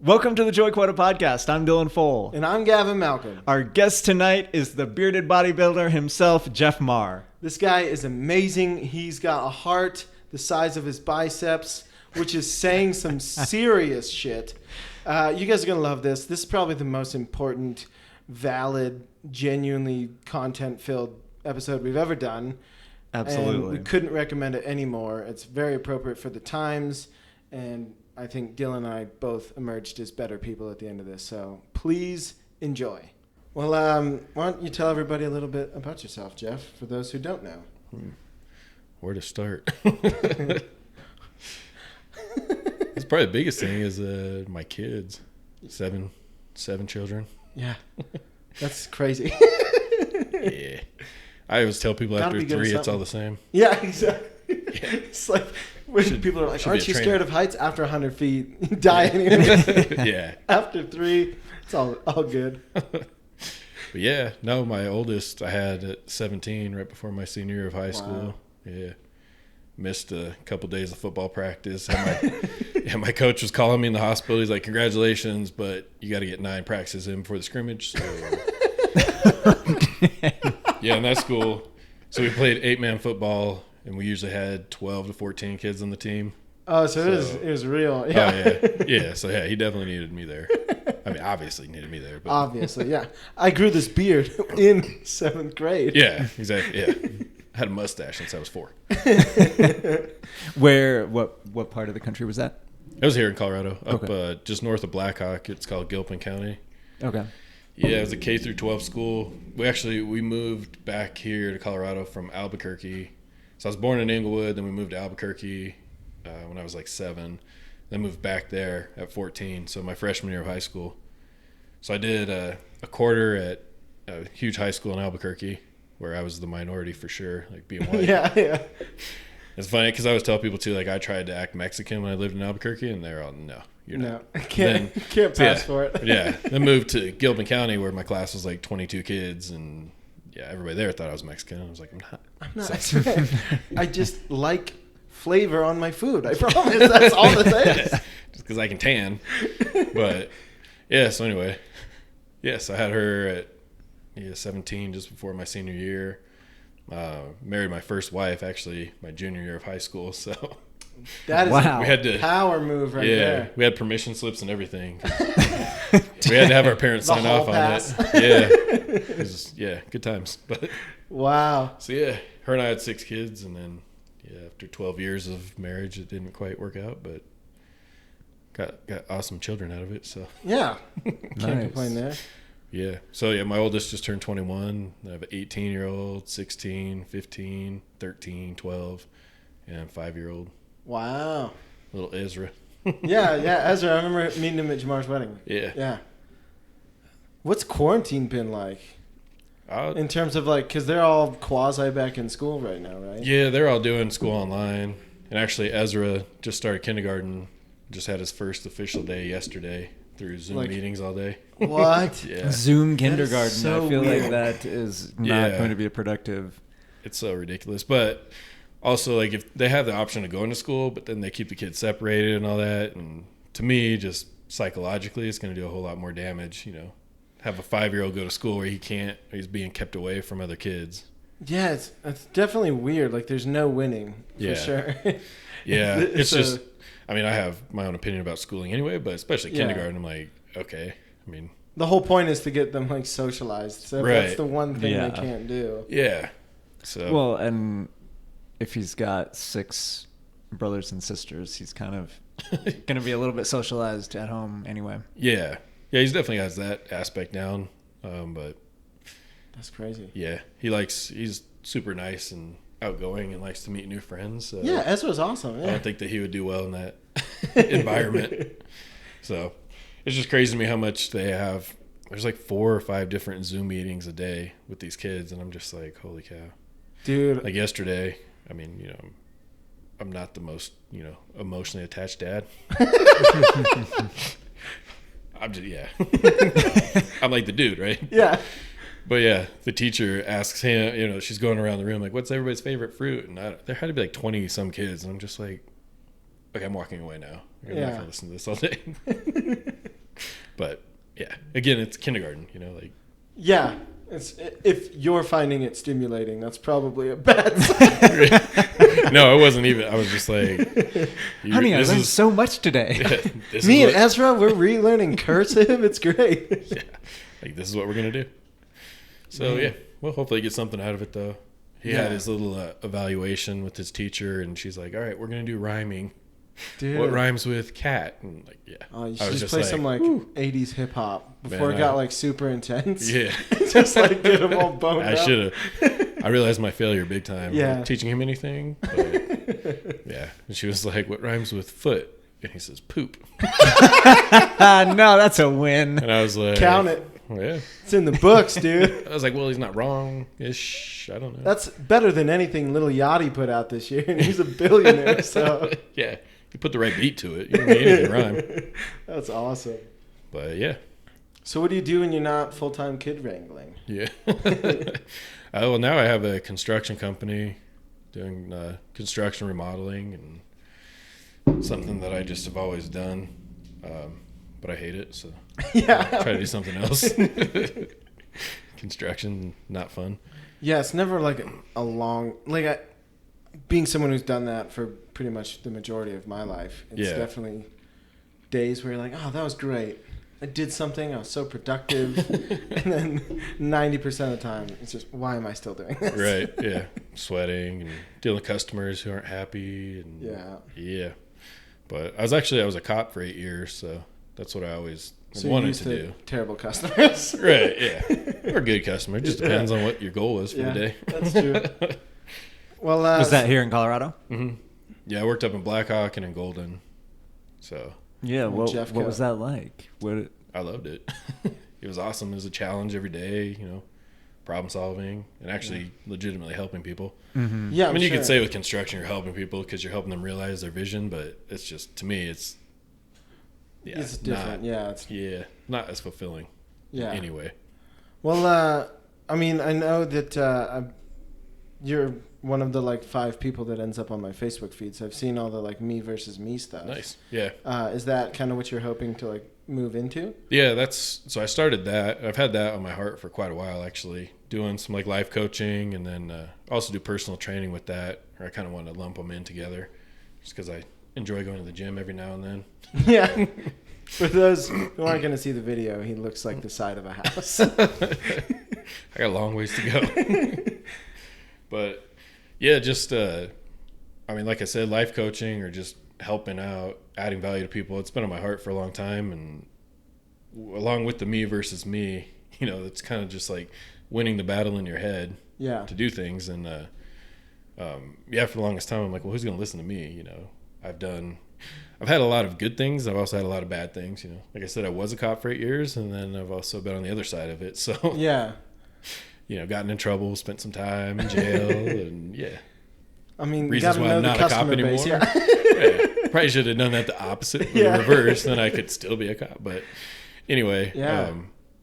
Welcome to the Joy Quota podcast. I'm Dylan Fole. And I'm Gavin Malcolm. Our guest tonight is the bearded bodybuilder himself, Jeff Marr. This guy is amazing. He's got a heart the size of his biceps, which is saying some serious shit. You guys are going to love this. This is probably the most important, valid, genuinely content-filled episode we've ever done. Absolutely. And we couldn't recommend it anymore. It's very appropriate for the times, and I think Dylan and I both emerged as better people at the end of this. So please enjoy. Well, why don't you tell everybody a little bit about yourself, Jeff, for those who don't know. Where to start? It's probably the biggest thing is my kids. Seven children. Yeah, that's crazy. Yeah. I always tell people after 3, it's all the same. Yeah, exactly. Yeah. It's like when people are like, aren't you trainer. scared of heights? After 100 feet, you die anyway. Yeah. After 3, it's all good. But yeah, no, my oldest I had at 17 right before my senior year of high school. Yeah. Missed a couple days of football practice. My coach was calling me in the hospital. He's like, congratulations, but you got to get 9 practices in before the scrimmage. So yeah, in that school, so we played 8-man football, and we usually had 12 to 14 kids on the team. Oh, so it was real. Yeah. Oh, yeah. Yeah, so yeah, he definitely needed me there. I mean, obviously needed me there. But Obviously, yeah. I grew this beard in 7th grade. yeah, exactly. Yeah. I had a mustache since I was 4. What part of the country was that? I was here in Colorado, up Okay. just north of Blackhawk. It's called Gilpin County. Okay. Yeah, it was a K through 12 school. We moved back here to Colorado from Albuquerque. So I was born in Inglewood, then we moved to Albuquerque when I was like 7. Then moved back there at 14, so my freshman year of high school. So I did a quarter at a huge high school in Albuquerque, where I was the minority for sure, like being white. Yeah. It's funny because I always tell people too, like I tried to act Mexican when I lived in Albuquerque, and they're all, no, you're No, not. can't pass for it. Yeah. Then moved to Gilpin County, where my class was like 22 kids, and yeah, everybody there thought I was Mexican. I was like, I'm not. So, I just like flavor on my food. I promise. That's all it is. Just because I can tan. But yeah, so anyway, yes, I had her at 17, just before my senior year. Married my first wife actually my junior year of high school. So That is Wow. we had to. power move right there. We had permission slips and everything. We had to have our parents The sign hall off pass. on it. Yeah, good times. But Wow. so yeah, her and I had 6 kids, and then after 12 years of marriage, it didn't quite work out, but got awesome children out of it. So Yeah. Can't Nice. complain there. yeah, so yeah, my oldest just turned 21. I have an 18-year-old, 16, 15, 13, 12, and 5-year-old. Wow. Little Ezra. Yeah, Ezra, I remember meeting him at Jamar's wedding. Yeah. Yeah. What's quarantine been like? Uh, In terms of like, because they're all quasi back in school right now, right? Yeah, they're all doing school online. And actually, Ezra just started kindergarten, just had his first official day yesterday through Zoom meetings all day. What? Yeah, Zoom kindergarten. so I feel weird. like that is not Yeah. going to be a productive. it's so ridiculous. But also, like, if they have the option of going to school, but then they keep the kids separated and all that. And to me, just psychologically, it's going to do a whole lot more damage, Have a 5-year-old go to school where he's being kept away from other kids. Yeah, it's definitely weird. Like, there's no winning for Yeah. sure. Yeah, it's So- just, I mean, I have my own opinion about schooling anyway, but especially Yeah. kindergarten, I'm like, okay. I mean, The whole point is to get them like socialized. So Right. that's the one thing Yeah. they can't do. yeah. So, Well, and if he's got 6 brothers and sisters, he's kind of going to be a little bit socialized at home anyway. yeah. Yeah, he's definitely has that aspect down. But That's crazy. yeah, he's super nice and outgoing and likes to meet new friends. So Yeah, Ezra's awesome. I Yeah. don't think that he would do well in that environment. So it's just crazy to me how much they have. There's like 4 or 5 different Zoom meetings a day with these kids, and I'm just like, holy cow. Dude. Like yesterday, I mean, I'm not the most, emotionally attached dad. I'm just, yeah. I'm like the dude, right? Yeah. But yeah, the teacher asks him, she's going around the room like, what's everybody's favorite fruit? And there had to be like 20 some kids. And I'm just like, okay, I'm walking away now. I'm not going to listen to this all day. But yeah, again, it's kindergarten, you know, like. Yeah. If you're finding it stimulating, that's probably a bad sign. No, it wasn't even. I was just like, honey, I learned so much today. Me and Ezra, we're relearning cursive. It's great. Yeah, like this is what we're gonna do. So yeah, well, hopefully he gets something out of it though. He had his little evaluation with his teacher, and she's like, "All right, we're gonna do rhyming. Dude. What rhymes with cat?" And like, yeah, Oh, you I should was just play some like whew. 80s hip hop before Man, it got like super intense. Yeah, Just like get them all boned I up. should have. I realized my failure big time. Yeah. Like, teaching him anything. But, yeah, and she was like, "What rhymes with foot?" And he says, "Poop." No, that's a win. And I was like, Count it. Well, yeah. It's in the books, dude. I was like, well, he's not wrong-ish. I don't know. That's better than anything Lil Yachty put out this year, and he's a billionaire. So yeah, you put the right beat to it. You don't need anything rhyme. that's awesome. But yeah, So what do you do when you're not full-time kid wrangling? yeah. Well, now I have a construction company doing construction remodeling and something that I just have always done, but I hate it. So Yeah. try to do something else. Construction, not fun. Yeah, it's never like a long being someone who's done that for pretty much the majority of my life. It's definitely days where you're like, oh, that was great. I did something. I was so productive. And then 90% of the time, it's just, why am I still doing this? Right. Yeah. Sweating and dealing with customers who aren't happy. And yeah. But I was a cop for 8 years, so that's what I always wanted to do. Terrible customers. Right. Yeah. Or good customer. It just depends on what your goal was for the day. That's true. Well, was that here in Colorado? Mm-hmm. Yeah, I worked up in Blackhawk and in Golden. So yeah, what was that like? I loved it. It was awesome. It was a challenge every day, you know, problem solving and actually legitimately helping people. Mm-hmm. Yeah, I mean, you could say with construction you're helping people because you're helping them realize their vision, but it's just, to me, it's different. Not as fulfilling. Yeah. Anyway. Well, I mean, I know that you're one of the like 5 people that ends up on my Facebook feed. So I've seen all the like me versus me stuff. Nice. Yeah. Is that kind of what you're hoping to like move into? Yeah, so I started that. I've had that on my heart for quite a while, actually, doing some like life coaching and then also do personal training with that. Or I kind of want to lump them in together just because I enjoy going to the gym every now and then. Yeah. For those who aren't going to see the video, he looks like the side of a house. I got a long ways to go. But yeah, just, I mean, like I said, life coaching or just helping out, adding value to people. It's been on my heart for a long time. And along with the me versus me, you know, it's kind of just like winning the battle in your head to do things. And, for the longest time, I'm like, well, who's going to listen to me? You know, I've had a lot of good things. I've also had a lot of bad things, you know. Like I said, I was a cop for 8 years, and then I've also been on the other side of it. So, you know, gotten in trouble, spent some time in jail, and I mean, reasons why I'm not a cop anymore. Base, Probably should have done that the opposite, the reverse, then I could still be a cop. But anyway,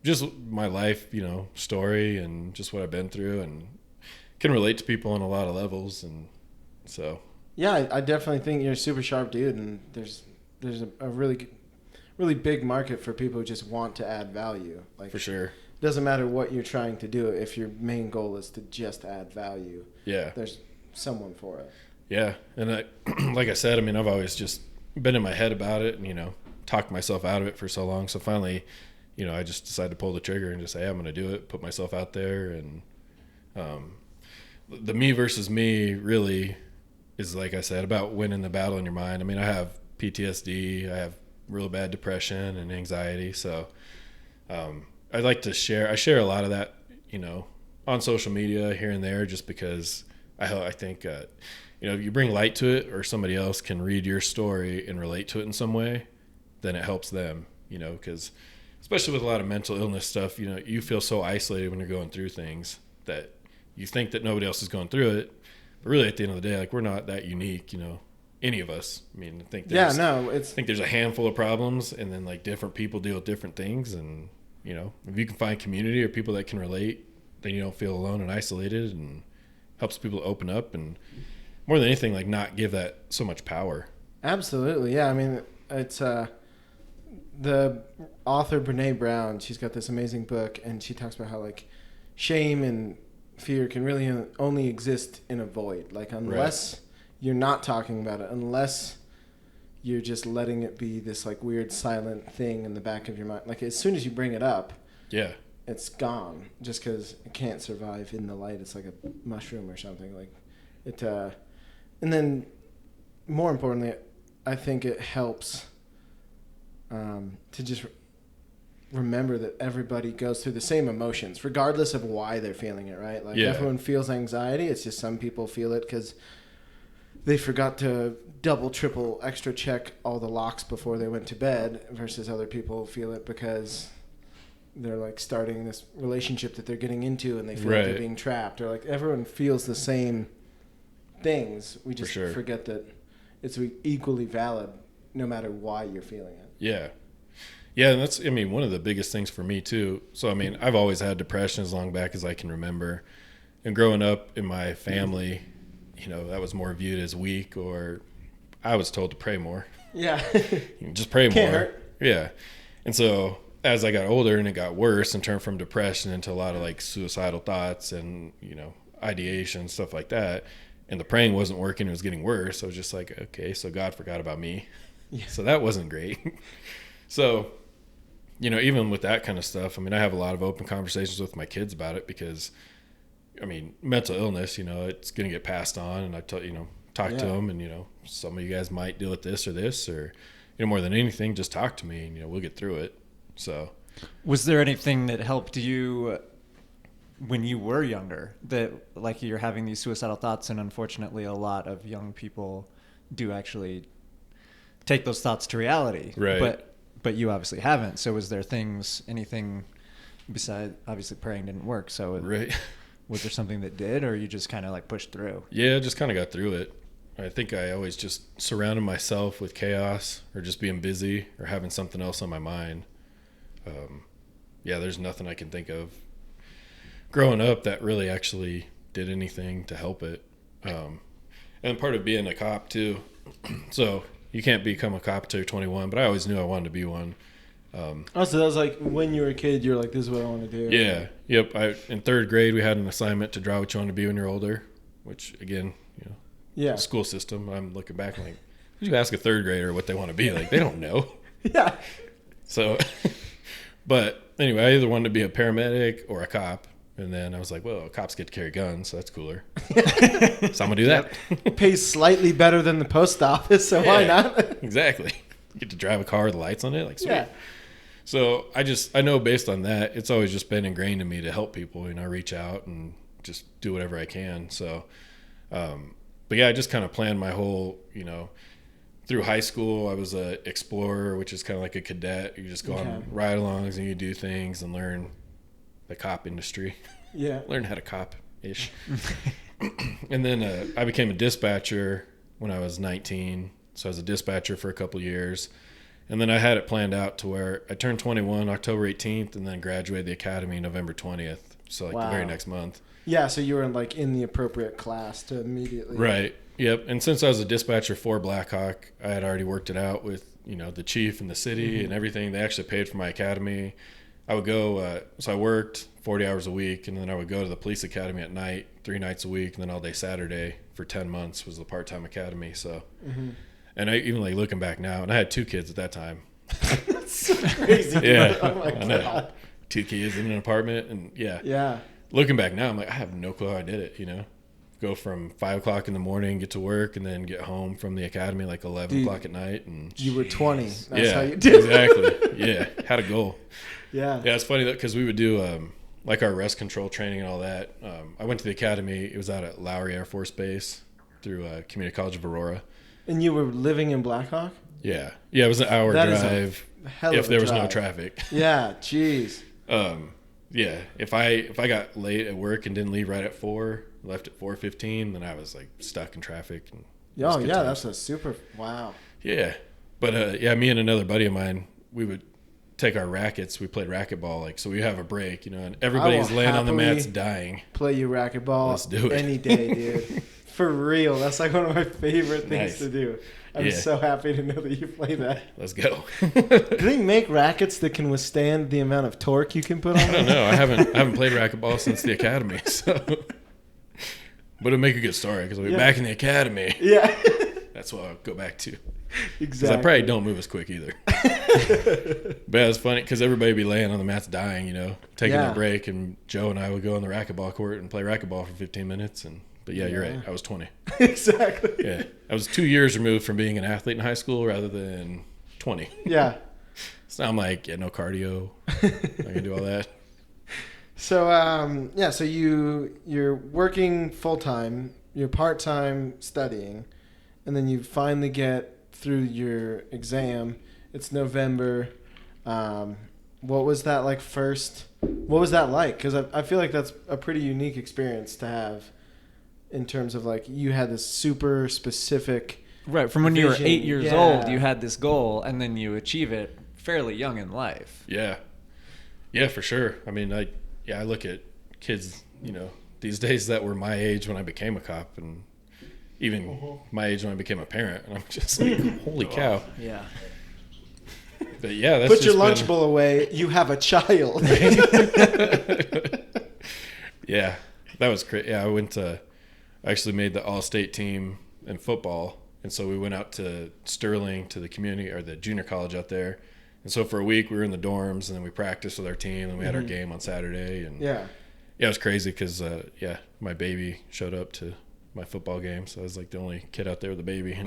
just my life, you know, story and just what I've been through, and can relate to people on a lot of levels, and so. Yeah, I definitely think you're a super sharp dude, and there's a really big market for people who just want to add value. Like, for sure. Doesn't matter what you're trying to do. If your main goal is to just add value, there's someone for it. Yeah, and like I said, I mean, I've always just been in my head about it, and you know, talked myself out of it for so long. So finally, you know, I just decided to pull the trigger and just say, hey, I'm going to do it, put myself out there, and the me versus me really is, like I said, about winning the battle in your mind. I mean, I have PTSD, I have real bad depression and anxiety, so I like to share. I share a lot of that, you know, on social media here and there, just because I think, you know, if you bring light to it, or somebody else can read your story and relate to it in some way, then it helps them, you know, because especially with a lot of mental illness stuff, you know, you feel so isolated when you're going through things that you think that nobody else is going through it. But really, at the end of the day, like, we're not that unique, you know, any of us. I mean, I think there's a handful of problems, and then like different people deal with different things, and you know, if you can find community or people that can relate, then you don't feel alone and isolated, and helps people open up, and more than anything, like, not give that so much power. Absolutely, yeah. I mean, it's the author Brene Brown, she's got this amazing book, and she talks about how like shame and fear can really only exist in a void. Like unless you're not talking about it, unless you're just letting it be this like weird silent thing in the back of your mind. Like as soon as you bring it up, it's gone just because it can't survive in the light. It's like a mushroom or something. Like it, and then more importantly, I think it helps to just remember that everybody goes through the same emotions, regardless of why they're feeling it, right? Like everyone feels anxiety. It's just some people feel it because they forgot to double, triple, extra check all the locks before they went to bed, versus other people feel it because they're like starting this relationship that they're getting into and they feel like they're being trapped, or like everyone feels the same things. We just forget that it's equally valid no matter why you're feeling it. Yeah. Yeah, and that's, I mean, one of the biggest things for me too. So, I mean, I've always had depression as long back as I can remember. And growing up in my family, you know, that was more viewed as weak, or I was told to pray more. Yeah. Just pray Can't more. hurt. Yeah. And so as I got older and it got worse and turned from depression into a lot of like suicidal thoughts and, you know, ideation, stuff like that. And the praying wasn't working. It was getting worse. I was just like, okay, so God forgot about me. Yeah. So that wasn't great. So, you know, even with that kind of stuff, I mean, I have a lot of open conversations with my kids about it because, I mean, mental illness, you know, it's going to get passed on. And I talk to them, and, you know, some of you guys might deal with this, or, you know, more than anything, just talk to me and, you know, we'll get through it. So. Was there anything that helped you when you were younger, that like you're having these suicidal thoughts, and unfortunately a lot of young people do actually take those thoughts to reality, right? But you obviously haven't. So was there anything besides, obviously praying didn't work, so was there something that did, or you just kind of like pushed through? Yeah, just kind of got through it. I think I always just surrounded myself with chaos, or just being busy, or having something else on my mind. There's nothing I can think of growing up that really actually did anything to help it. And part of being a cop too. So you can't become a cop until you're 21, but I always knew I wanted to be one. So that was like when you were a kid, you're like, this is what I want to do. Yeah. Yep. In third grade, we had an assignment to draw what you want to be when you're older, which again, you know, school system. I'm looking back like, would you ask a third grader what they want to be? Like, they don't know. Yeah. So, but anyway, I either wanted to be a paramedic or a cop. And then I was like, well, cops get to carry guns, so that's cooler. So I'm going to do that. Pays slightly better than the post office, so why not? Exactly. You get to drive a car with lights on it. Like, sweet. Yeah. So I know based on that, it's always just been ingrained in me to help people, you know, reach out and just do whatever I can. So, but yeah, I just kind of planned my whole, you know, through high school, I was a explorer, which is kind of like a cadet. You just go on ride-alongs and you do things and learn the cop industry. Yeah. Learn how to cop-ish. And then I became a dispatcher when I was 19. So I was a dispatcher for a couple of years. And then I had it planned out to where I turned 21 October 18th and then graduated the academy November 20th. So like the very next month. Yeah, so you were in the appropriate class to immediately. Right. Yep. And since I was a dispatcher for Blackhawk, I had already worked it out with, you know, the chief and the city and everything. They actually paid for my academy. I would go, so I worked 40 hours a week, and then I would go to the police academy at night, 3 nights a week, and then all day Saturday for 10 months was the part-time academy. So, and I even like looking back now, and I had 2 kids at that time. That's so crazy. Yeah. Oh my God. 2 kids in an apartment, and Yeah. Looking back now, I'm like, I have no clue how I did it, you know? Go from 5 o'clock in the morning, get to work, and then get home from the academy like 11 o'clock at night. And you were 20. That's how you did it. Exactly. Yeah. Had a goal. Yeah. Yeah, it's funny because we would do like our arrest control training and all that. I went to the academy. It was out at Lowry Air Force Base through Community College of Aurora. And you were living in Blackhawk? Yeah. Yeah, it was an hour drive if there was no traffic. Yeah, jeez. Yeah, if I got late at work and didn't leave right at 4, left at 4:15, then I was like stuck in traffic. And that's a super wow. Yeah, but me and another buddy of mine, we would take our rackets. We played racquetball, like, so we have a break, you know, and everybody's laying on the mats dying. Play you racquetball. Let's do it any day, dude. For real, that's like one of my favorite things Nice. to do. I'm Yeah. so happy to know that you play that. Let's go. Do they make rackets that can withstand the amount of torque you can put on I don't them? know. I haven't played racquetball since the academy, so. But it'll make a good story because I'll be Yeah. back in the academy. Yeah, That's what I'll go back to. Because exactly. I probably don't move as quick either. But it's funny because everybody would be laying on the mats dying, taking Yeah. a break, and Joe and I would go on the racquetball court and play racquetball for 15 minutes. But yeah, you're right. I was 20. Exactly. Yeah, I was 2 years removed from being an athlete in high school rather than 20. Yeah. So now I'm like, yeah, no cardio. I can do all that. So so you're working full time, you're part time studying, and then you finally get through your exam. It's November. What was that like first? What was that like? Because I feel like that's a pretty unique experience to have, in terms of like you had this super specific. Right, from when you were vision. 8 years Yeah. old, you had this goal, and then you achieve it fairly young in life. Yeah. Yeah, for sure. I mean, I look at kids, these days that were my age when I became a cop, and even my age when I became a parent, and I'm just like, holy cow. Yeah. But yeah, that's Put your just lunch been- bowl away. You have a child. Yeah, that was great. Yeah, I actually made the all-state team in football, and so we went out to Sterling to the community or the junior college out there. And so for a week we were in the dorms, and then we practiced with our team, and we had our game on Saturday. And Yeah. it was crazy because my baby showed up to my football game, so I was like the only kid out there with a baby.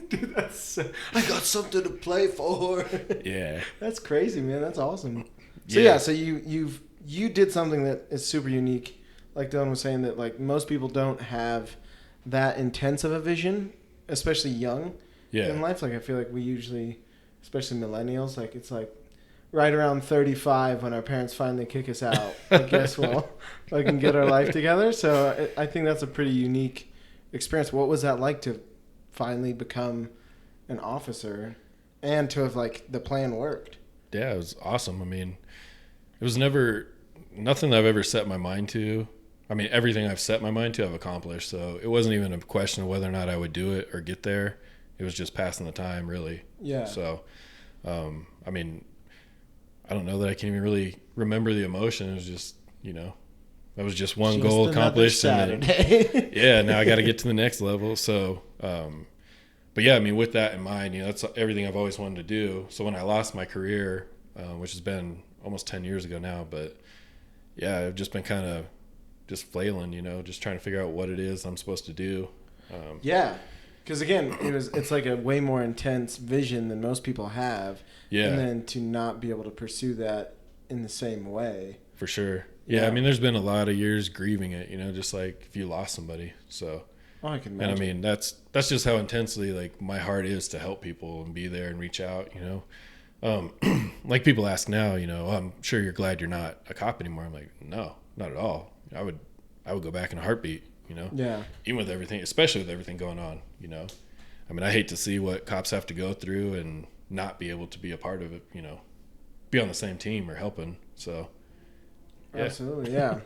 Dude, I got something to play for. Yeah, That's crazy, man. That's awesome. So so you did something that is super unique. Like Dylan was saying, that like most people don't have that intense of a vision, especially young in life. Like I feel like we usually, especially millennials, like it's like right around 35 when our parents finally kick us out. I guess we'll can get our life together. So I think that's a pretty unique experience. What was that like to finally become an officer and to have like the plan worked? Yeah, it was awesome. I mean, it was never nothing that I've ever set my mind to. I mean, everything I've set my mind to, I've accomplished. So it wasn't even a question of whether or not I would do it or get there. It was just passing the time, really. Yeah. So, I mean, I don't know that I can even really remember the emotion. It was just, that was just one goal accomplished. And then, yeah, now I got to get to the next level. So, but yeah, I mean, with that in mind, that's everything I've always wanted to do. So when I lost my career, which has been almost 10 years ago now, but yeah, I've just been kind of just flailing, just trying to figure out what it is I'm supposed to do. Yeah, because again, it's like a way more intense vision than most people have. Yeah. And then to not be able to pursue that in the same way. For sure. Yeah, I mean, there's been a lot of years grieving it, just like if you lost somebody. So, I can imagine. and I mean, that's just how intensely like my heart is to help people and be there and reach out, like people ask now, I'm sure you're glad you're not a cop anymore. I'm like, no, not at all. I would go back in a heartbeat, Yeah. even with everything, especially with everything going on, I mean, I hate to see what cops have to go through and not be able to be a part of it, be on the same team or helping. So, yeah. Absolutely, yeah.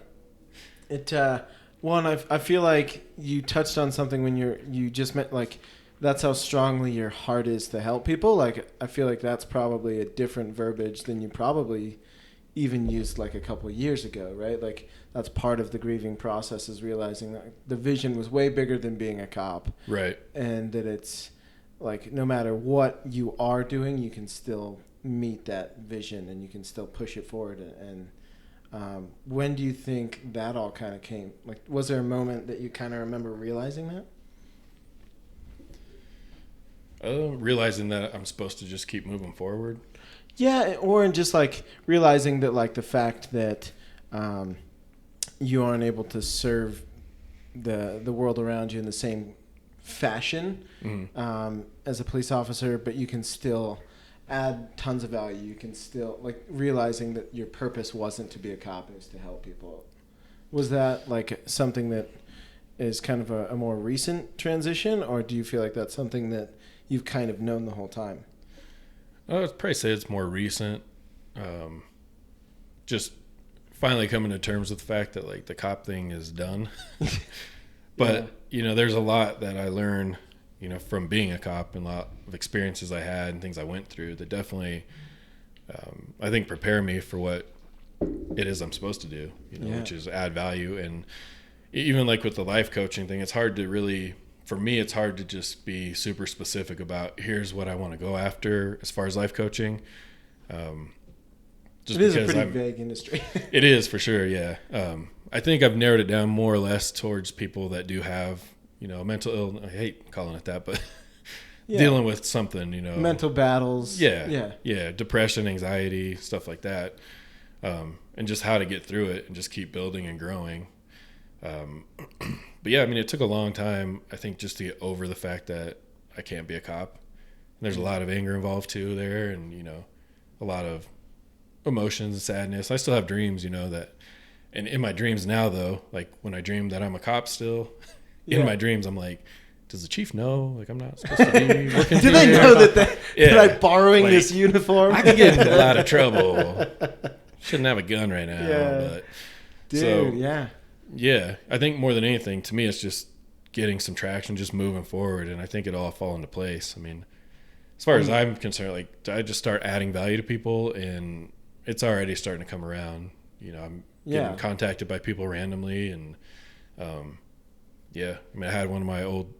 I feel like you touched on something when you just meant like that's how strongly your heart is to help people. Like I feel like that's probably a different verbiage than you probably even used like a couple of years ago, right? Like that's part of the grieving process, is realizing that the vision was way bigger than being a cop. Right. And that it's like no matter what you are doing, you can still meet that vision and you can still push it forward. And when do you think that all kind of came? Like, was there a moment that you kind of remember realizing that? Realizing that I'm supposed to just keep moving forward. Yeah, or in just like realizing that like the fact that you aren't able to serve the world around you in the same fashion as a police officer, but you can still add tons of value. You can still like realizing that your purpose wasn't to be a cop, it was to help people. Was that like something that is kind of a more recent transition, or do you feel like that's something that you've kind of known the whole time? I'd probably say it's more recent. Just finally coming to terms with the fact that like the cop thing is done. But, there's a lot that I learned, from being a cop and a lot of experiences I had and things I went through that definitely, I think, prepare me for what it is I'm supposed to do, which is add value. And even like with the life coaching thing, it's hard to really, for me, it's hard to just be super specific about here's what I want to go after as far as life coaching. It is a pretty vague industry. It is for sure. Yeah. I think I've narrowed it down more or less towards people that do have, mental illness. I hate calling it that, but dealing with something, mental battles. Yeah. Depression, anxiety, stuff like that. And just how to get through it and just keep building and growing. But yeah, it took a long time, I think, just to get over the fact that I can't be a cop. And there's a lot of anger involved too there, and, a lot of emotions and sadness. I still have dreams, that, and in my dreams now though, like when I dream that I'm a cop still, in my dreams, I'm like, does the chief know? Like, I'm not supposed to be working. Do they know that I'm borrowing this uniform? I could get into a lot of trouble. Shouldn't have a gun right now. But dude, yeah. I think more than anything, to me, it's just getting some traction, just moving forward, and I think it all fall into place. As far as I'm concerned, like, I just start adding value to people, and it's already starting to come around. I'm getting contacted by people randomly, and I had one of my old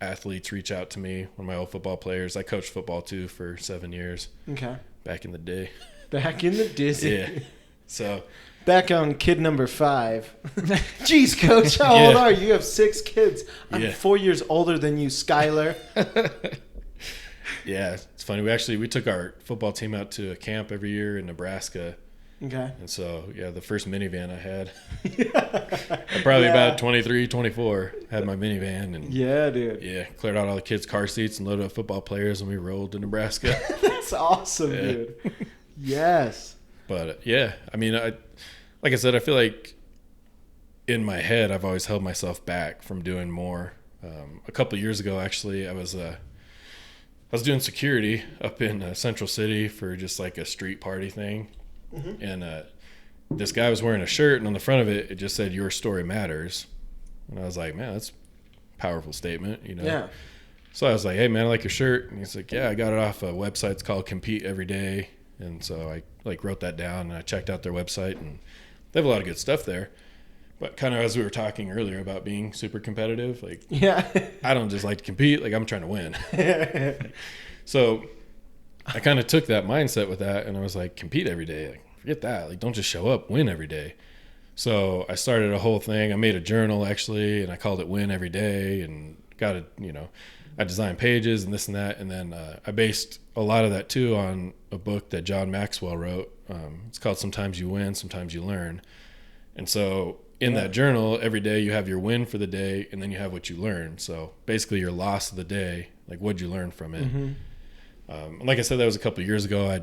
athletes reach out to me, one of my old football players. I coached football too for 7 years. Okay. Back in the day. Back in the Disney. Yeah. So. Back on kid number 5. Jeez, coach, how old are you? You have 6 kids. I'm 4 years older than you, Skylar. Yeah, it's funny. We took our football team out to a camp every year in Nebraska. Okay. And so, the first minivan I had, I'm probably about 23, 24, had my minivan. And yeah, dude. Yeah, cleared out all the kids' car seats and loaded up football players, and we rolled to Nebraska. That's awesome, dude. Yes. But, like I said, I feel like in my head, I've always held myself back from doing more. A couple of years ago, actually, I was doing security up in Central City for just like a street party thing. Mm-hmm. And this guy was wearing a shirt, and on the front of it, it just said, "Your story matters." And I was like, man, that's a powerful statement, Yeah. So I was like, hey, man, I like your shirt. And he's like, yeah, I got it off a website. It's called Compete Every Day. And so I wrote that down, and I checked out their website, and they have a lot of good stuff there. But kind of as we were talking earlier about being super competitive, I don't just like to compete. Like, I'm trying to win. So I kind of took that mindset with that, and I was like, compete every day. Like, forget that. Like, don't just show up, win every day. So I started a whole thing. I made a journal, actually, and I called it Win Every Day, and got it, I designed pages and this and that. And then I based a lot of that, too, on a book that John Maxwell wrote. It's called Sometimes You Win, Sometimes You Learn. And so in that journal, every day you have your win for the day, and then you have what you learn. So basically your loss of the day, like, what'd you learn from it? Mm-hmm. Like I said, that was a couple of years ago. I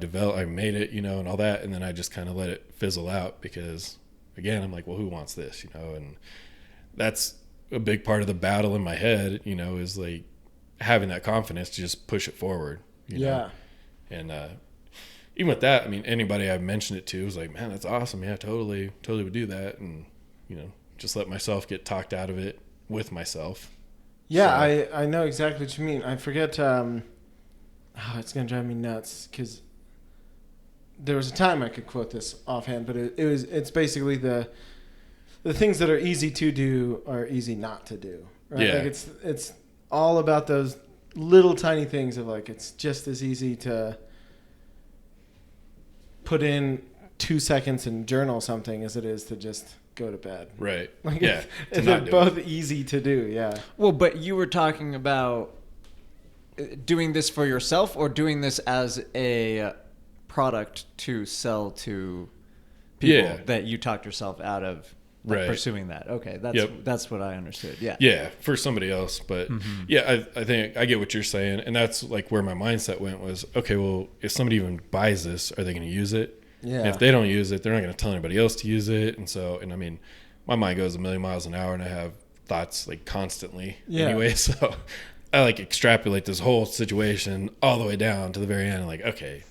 made it, and all that, and then I just kind of let it fizzle out because, again, I'm like, well, who wants this, And that's a big part of the battle in my head, is like having that confidence to just push it forward, know? And even with that, anybody I've mentioned it to was like, man, that's awesome. Yeah, totally would do that, and just let myself get talked out of it with myself. Yeah, so. I know exactly what you mean. I forget. It's gonna drive me nuts because there was a time I could quote this offhand, but it's basically the things that are easy to do are easy not to do. Right? Yeah. Like it's all about those little tiny things of like it's just as easy to put in 2 seconds and journal something as it is to just go to bed. Right. Like yeah. they're both easy to do. Yeah. Well, but you were talking about doing this for yourself or doing this as a product to sell to people that you talked yourself out of pursuing that. Okay. That's what I understood. Yeah. Yeah. For somebody else. But I think I get what you're saying. And that's like where my mindset went was, okay, well, if somebody even buys this, are they going to use it? Yeah. And if they don't use it, they're not going to tell anybody else to use it. And so, my mind goes a million miles an hour, and I have thoughts like constantly anyway. So I like extrapolate this whole situation all the way down to the very end. Like, okay,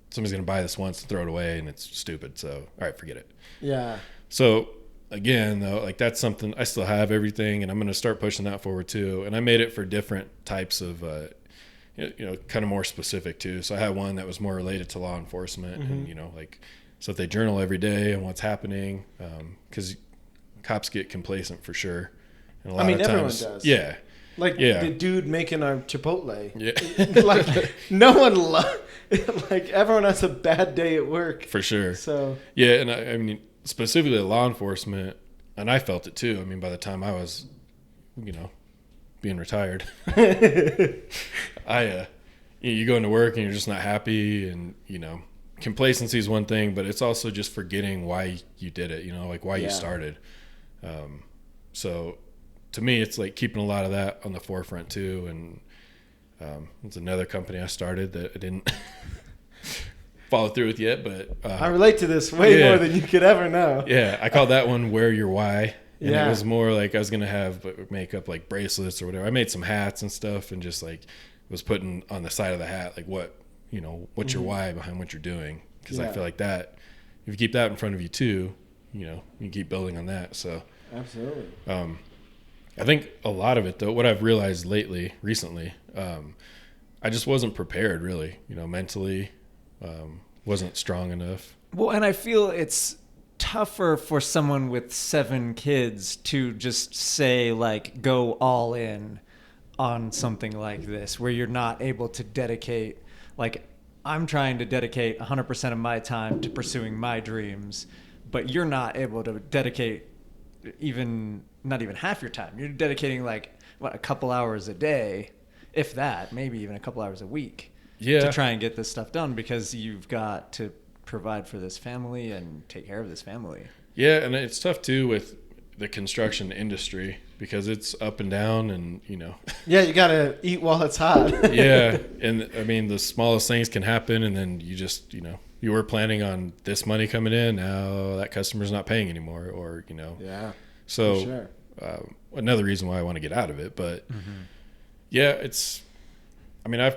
somebody's going to buy this once and throw it away, and it's stupid. So, all right, forget it. Yeah. So again, though, like that's something I still have everything, and I'm going to start pushing that forward too. And I made it for different types of, kind of more specific too. So I had one that was more related to law enforcement, and like, so if they journal every day on what's happening, because cops get complacent for sure. And a lot of everyone times, does. Yeah. Like the dude making our Chipotle. Yeah. Like no one like everyone has a bad day at work. For sure. So yeah, and I mean specifically law enforcement, and I felt it too. I mean, by the time I was, being retired, you go into work and you're just not happy, and complacency is one thing, but it's also just forgetting why you did it. Like why you started. So to me, it's like keeping a lot of that on the forefront too. And it's another company I started that I didn't follow through with yet, but I relate to this way more than you could ever know. Yeah, I call that one "Wear Your Why," and it was more like I was gonna have makeup like bracelets or whatever. I made some hats and stuff, and just like was putting on the side of the hat like what's your why behind what you're doing, because I feel like that if you keep that in front of you too, you keep building on that. So absolutely. I think a lot of it, though, what I've realized recently, I just wasn't prepared, really. Mentally, wasn't strong enough. Well, and I feel it's tougher for someone with 7 kids to just say, like, go all in on something like this, where you're not able to dedicate, like, I'm trying to dedicate 100% of my time to pursuing my dreams, but you're not able to dedicate not even half your time. You're dedicating a couple hours a day, if that, maybe even a couple hours a week, to try and get this stuff done, because you've got to provide for this family and take care of this family. Yeah, and it's tough too with the construction industry, because it's up and down, and Yeah, you gotta eat while it's hot. Yeah, and I mean the smallest things can happen, and then you just you were planning on this money coming in, now that customer's not paying anymore, or Yeah. So, for sure. Another reason why I want to get out of it, but yeah, it's. I mean, I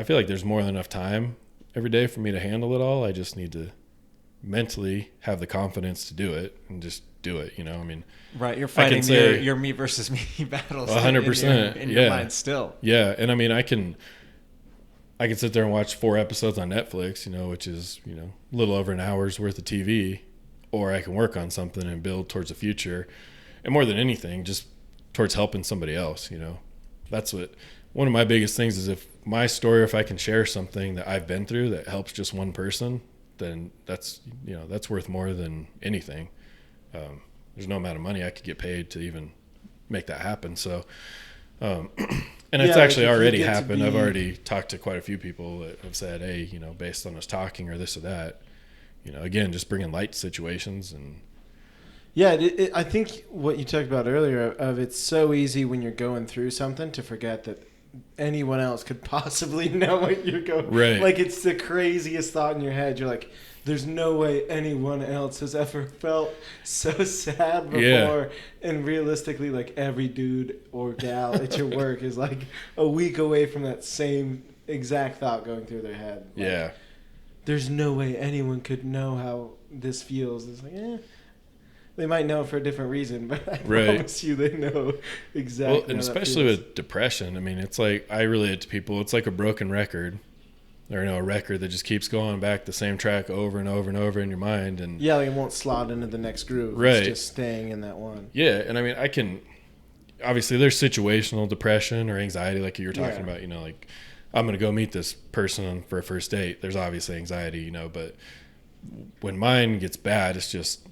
feel like there's more than enough time every day for me to handle it all. I just need to mentally have the confidence to do it and just do it. I mean, right? You're fighting your me versus me battles. 100% in your mind still. Yeah, and I mean, I can sit there and watch 4 episodes on Netflix, which is a little over an hour's worth of TV. Or I can work on something and build towards the future. And more than anything, just towards helping somebody else, That's one of my biggest things is if my story, if I can share something that I've been through that helps just one person, then that's worth more than anything. There's no amount of money I could get paid to even make that happen. So, and it's actually already happened. I've already talked to quite a few people that have said, hey, based on us talking or this or that, again, just bringing light to situations. And yeah, I think what you talked about earlier of it's so easy when you're going through something to forget that anyone else could possibly know what you're going. Right. Like it's the craziest thought in your head. You're like, there's no way anyone else has ever felt so sad before. Yeah. And realistically, like every dude or gal at your work is like a week away from that same exact thought going through their head. Like, yeah. There's no way anyone could know how this feels. It's like, they might know for a different reason, but I promise you they know exactly. Well, and especially with depression, I mean, it's like I relate it to people. It's like a broken record, or a record that just keeps going back the same track over and over and over in your mind, and like it won't slot into the next groove. Right. It's just staying in that one. Yeah, and I mean, obviously there's situational depression or anxiety, like you were talking about. Like I'm going to go meet this person for a first date. There's obviously anxiety, but when mine gets bad, it's just,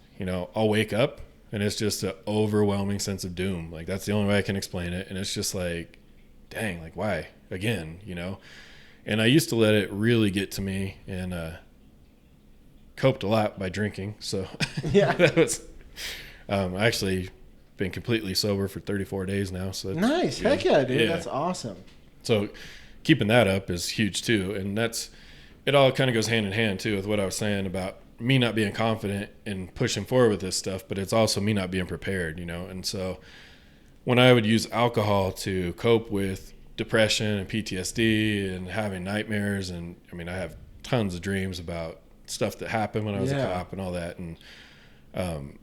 I'll wake up and it's just an overwhelming sense of doom. Like that's the only way I can explain it. And it's just like, dang, like why again, and I used to let it really get to me and, coped a lot by drinking. So yeah, that was, actually been completely sober for 34 days now. So nice. Heck yeah, dude. Yeah. That's awesome. So keeping that up is huge too. And it all kind of goes hand in hand too with what I was saying about me not being confident and pushing forward with this stuff, but it's also me not being prepared, And so when I would use alcohol to cope with depression and PTSD and having nightmares, and I mean, I have tons of dreams about stuff that happened when I was a cop and all that. And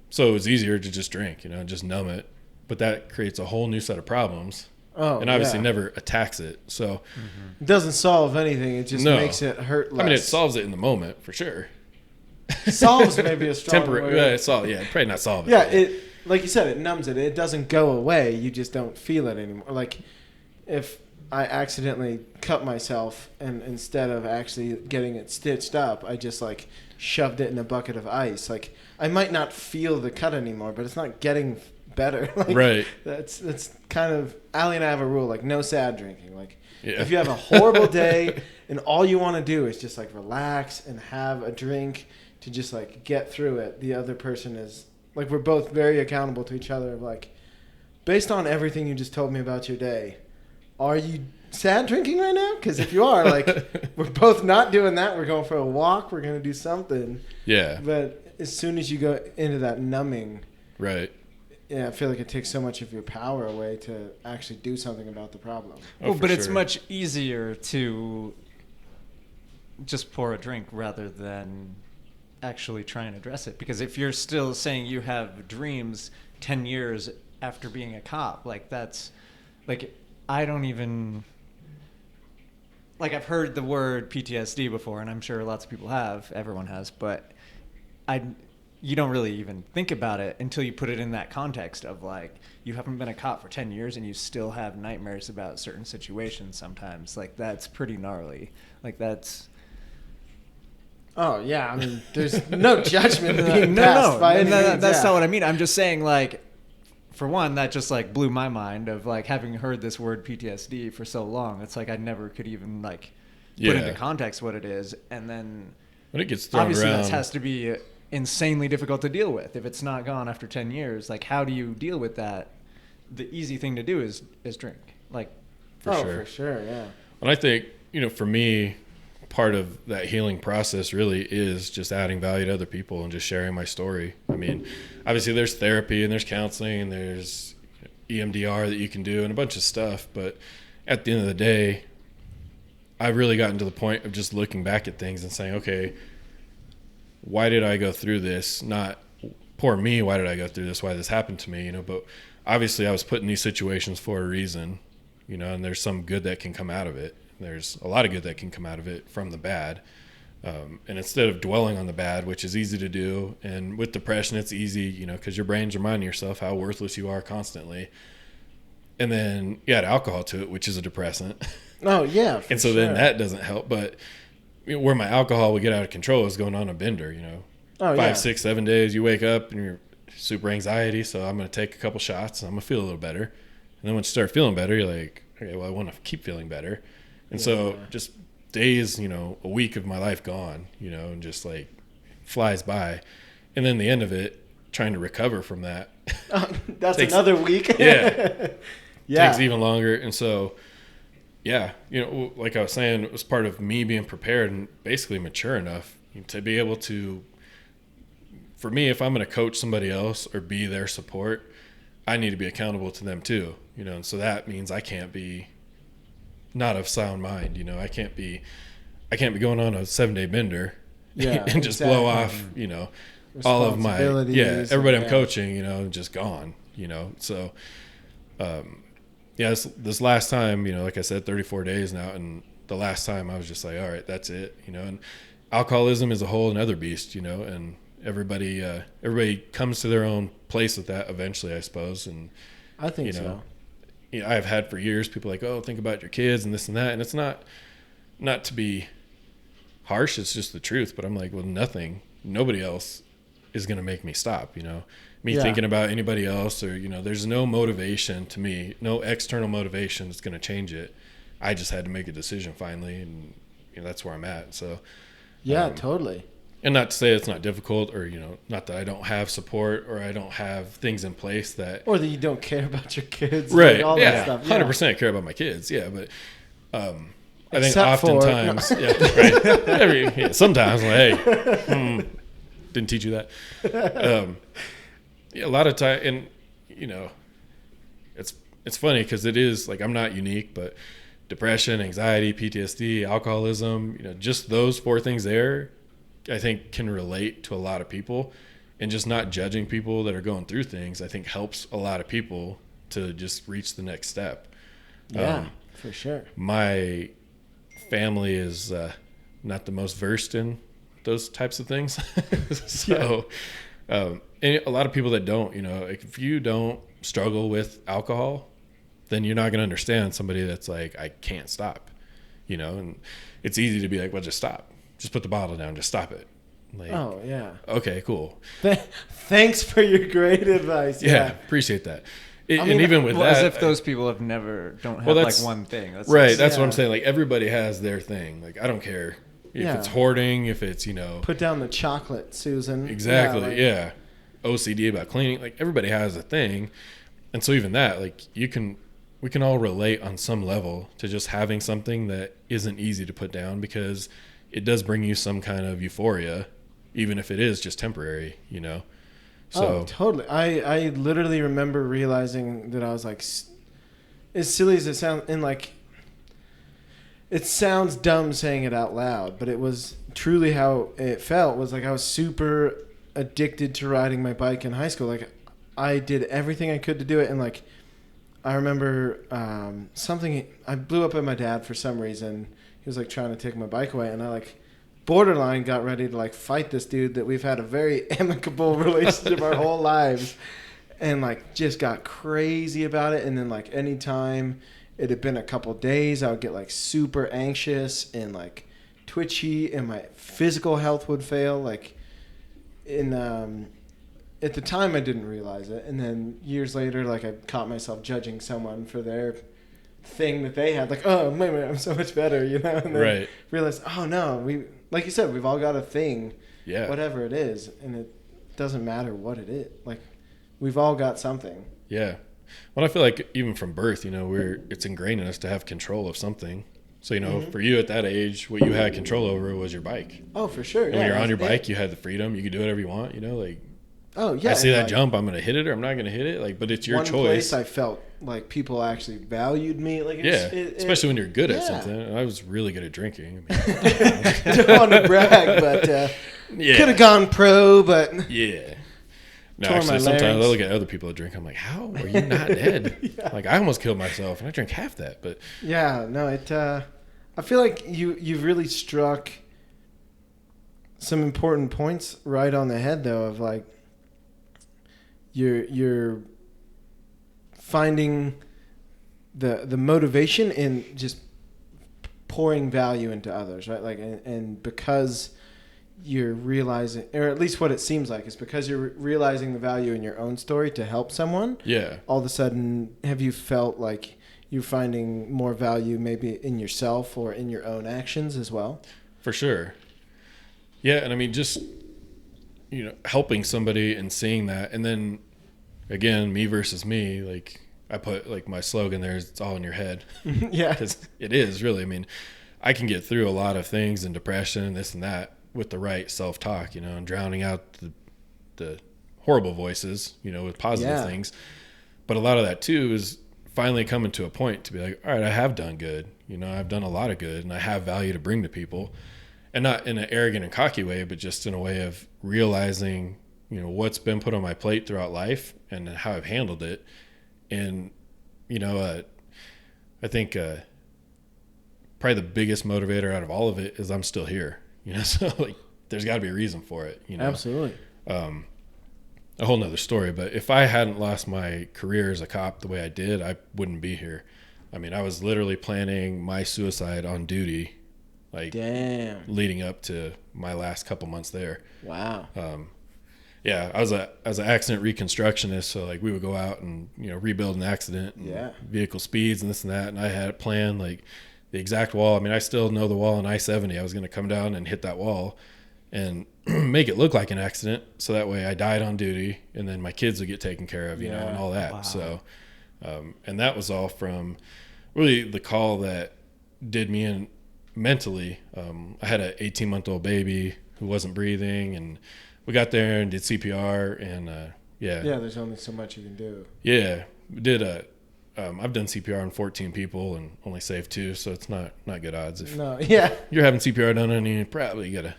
So it was easier to just drink, and just numb it. But that creates a whole new set of problems. Oh, and obviously yeah. never attacks it. So It doesn't solve anything. It just No. makes it hurt less. I mean, it solves it in the moment for sure. Solves maybe a strong Temporary, word. probably not solve it. Yeah, it like you said, it numbs it. It doesn't go away. You just don't feel it anymore. Like if I accidentally cut myself and instead of actually getting it stitched up, I just like shoved it in a bucket of ice. Like I might not feel the cut anymore, but it's not getting better. Like, Right. That's kind of Allie and I have a rule like no sad drinking. Like Yeah. if you have a horrible day and all you want to do is just like relax and have a drink to just like get through it, the other person is like we're both very accountable to each other. Like based on everything you just told me about your day, are you sad drinking right now? Because if you are, like we're both not doing that. We're going for a walk. We're gonna do something. Yeah. But as soon as you go into that numbing, Right. yeah, I feel like it takes so much of your power away to actually do something about the problem. Oh, Well, for but it's sure. much easier to just pour a drink rather than actually try and address it. Because if you're still saying you have dreams 10 years after being a cop, like that's like I don't even like I've heard the word PTSD before, and I'm sure lots of people have, everyone has, but you don't really even think about it until you put it in that context of like you haven't been a cop for 10 years and you still have nightmares about certain situations sometimes. Like that's pretty gnarly. Like that's Oh yeah, I mean, there's no judgment being passed by any means, that's yeah. not what I mean. I'm just saying, like, for one, that just like blew my mind of like having heard this word PTSD for so long. It's like I never could even like put Yeah. into context what it is, and then When it gets thrown obviously around, that has to be insanely difficult to deal with if it's not gone after 10 years. Like, how do you deal with that? The easy thing to do is drink. Like, for sure. For sure, yeah. And I think, for me, part of that healing process really is just adding value to other people and just sharing my story. I mean, obviously there's therapy and there's counseling and there's EMDR that you can do and a bunch of stuff. But at the end of the day, I've really gotten to the point of just looking back at things and saying, okay, why did I go through this? Not poor me, why did I go through this? Why this happened to me? But obviously I was put in these situations for a reason, and there's some good that can come out of it. There's a lot of good that can come out of it from the bad. And instead of dwelling on the bad, which is easy to do, and with depression, it's easy, because your brain's reminding yourself how worthless you are constantly. And then you add alcohol to it, which is a depressant. Oh yeah, And so then that doesn't help. But where my alcohol would get out of control is going on a bender, Oh, 5, 6, 7 days, you wake up and you're super anxiety. So I'm going to take a couple shots and I'm going to feel a little better. And then once you start feeling better, you're like, okay, well, I want to keep feeling better. And so just days, a week of my life gone, and just like flies by. And then the end of it, trying to recover from that. That's takes- another week. Yeah. Yeah. Takes even longer. And so, yeah, like I was saying, it was part of me being prepared and basically mature enough to be able to, for me, if I'm going to coach somebody else or be their support, I need to be accountable to them too, and so that means I can't be not of sound mind. I can't be going on a 7-day bender and just blow off, all of my, everybody I'm coaching, just gone, so, this last time, like I said, 34 days now. And the last time I was just like, all right, that's it, and alcoholism is a whole another beast, and everybody comes to their own place with that eventually, I suppose. And I think so. I've had for years people like, oh, think about your kids and this and that. And it's not to be harsh. It's just the truth. But I'm like, well, nobody else is going to make me stop, thinking about anybody else or, there's no motivation to me, no external motivation that's going to change it. I just had to make a decision finally. And, that's where I'm at. So, yeah, totally. And not to say it's not difficult or, not that I don't have support or I don't have things in place that. Or that you don't care about your kids. Right. Like all that stuff. 100% care about my kids. Yeah. But I think Except oftentimes, sometimes, like, hey, didn't teach you that. A lot of time. And, it's funny because it is like, I'm not unique, but depression, anxiety, PTSD, alcoholism, just those 4 things there, I think can relate to a lot of people. and just not judging people that are going through things, I think helps a lot of people to just reach the next step. Yeah, for sure. My family is not the most versed in those types of things. So, and a lot of people that don't, if you don't struggle with alcohol, then you're not going to understand somebody that's like, I can't stop, and it's easy to be like, well, just stop. Just put the bottle down. Just stop it. Like, Oh, yeah. okay, cool. Thanks for your great advice. Yeah, appreciate that. mean, and even with Well, that, as if those people don't have like one thing. That's right. That's what yeah. I'm saying. Like everybody has their thing. Like I don't care if Yeah. it's hoarding, if it's Put down the chocolate, Susan. exactly, Yeah, OCD about cleaning. Like everybody has a thing, and so even that, like we can all relate on some level to just having something that isn't easy to put down because it does bring you some kind of euphoria, even if it is just temporary. So Oh, totally. I literally remember realizing that I was like, as silly as it sounds, and like, it sounds dumb saying it out loud, but it was truly how it felt. Was like I was super addicted to riding my bike in high school. Like, I did everything I could to do it, and like, I remember something. I blew up at my dad for some reason. He was like trying to take my bike away, and I like borderline got ready to like fight this dude that we've had a very amicable relationship our whole lives, and like just got crazy about it. And then like anytime it had been a couple days, I would get like super anxious and like twitchy, and my physical health would fail. Like in at the time I didn't realize it, and then years later, like I caught myself judging someone for their thing that they had, like, oh wait a minute, I'm so much better, and then right. realized, oh no, we, like you said, we've all got a thing, Yeah. whatever it is, and it doesn't matter what it is. Like, we've all got something. Yeah. Well, I feel like even from birth, it's ingrained in us to have control of something. So, for you at that age, what you had control over was your bike. Oh, for sure. And when you're on your bike, you had the freedom. You could do whatever you want, like, oh yeah, I see that like, jump, I'm going to hit it or I'm not going to hit it. Like, but it's your one choice. place I felt like people actually valued me. Like, Especially when you're good at yeah. something. I was really good at drinking. Don't want to brag, but Yeah. could have gone pro, but Yeah. No, Tore my actually, sometimes I larynx. look at other people that drink. I'm like, how are you not dead? Yeah. Like, I almost killed myself, and I drank half that. But yeah, no, it. I feel like you've really struck some important points right on the head, though, of like you're finding the motivation in just pouring value into others, right? Like, and because you're realizing, or at least what it seems like, is because you're realizing the value in your own story to help someone. yeah, All of a sudden, have you felt like you're finding more value maybe in yourself or in your own actions as well? for sure. Yeah, and I mean, just, helping somebody and seeing that. And then, again, me versus me, like, I put, like, my slogan there is, it's all in your head. Yeah. Because it is, really. I mean, I can get through a lot of things and depression and this and that with the right self-talk, and drowning out the horrible voices, with positive things. But a lot of that, too, is finally coming to a point to be like, all right, I have done good. I've done a lot of good, and I have value to bring to people. And not in an arrogant and cocky way, but just in a way of realizing, what's been put on my plate throughout life and how I've handled it. And, I think probably the biggest motivator out of all of it is I'm still here. So like there's got to be a reason for it. Absolutely. A whole nother story. But if I hadn't lost my career as a cop the way I did, I wouldn't be here. I mean, I was literally planning my suicide on duty, like Damn. leading up to my last couple months there. Wow. Yeah, I was an accident reconstructionist, so like we would go out and rebuild an accident, and vehicle speeds and this and that, and I had it planned like the exact wall. I mean, I still know the wall on I-70. I was going to come down and hit that wall and make it look like an accident, so that way I died on duty, and then my kids would get taken care of, and all that. Wow. So, and that was all from really the call that did me in mentally. I had an 18-month-old baby who wasn't breathing, and we got there and did CPR, and There's only so much you can do. Yeah, we did I've done CPR on 14 people and only saved 2, so it's not good odds. If No, yeah. you're having CPR done on you, probably gotta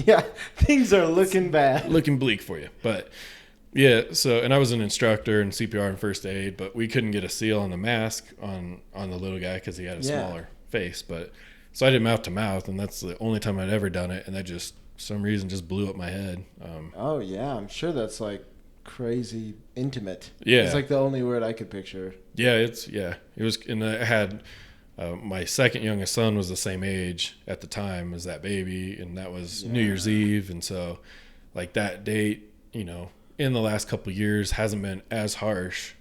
Yeah, things are looking bad. looking bleak for you. But yeah, so, and I was an instructor in CPR and first aid, but we couldn't get a seal on the mask on the little guy because he had a smaller face. But so I did mouth to mouth, and that's the only time I'd ever done it, and that just for some reason just blew up my head. Oh yeah, I'm sure that's like crazy intimate. Yeah, it's like the only word I could picture. Yeah, it was, and I had my second youngest son was the same age at the time as that baby, and that was New Year's Eve, and so like that date, in the last couple of years hasn't been as harsh,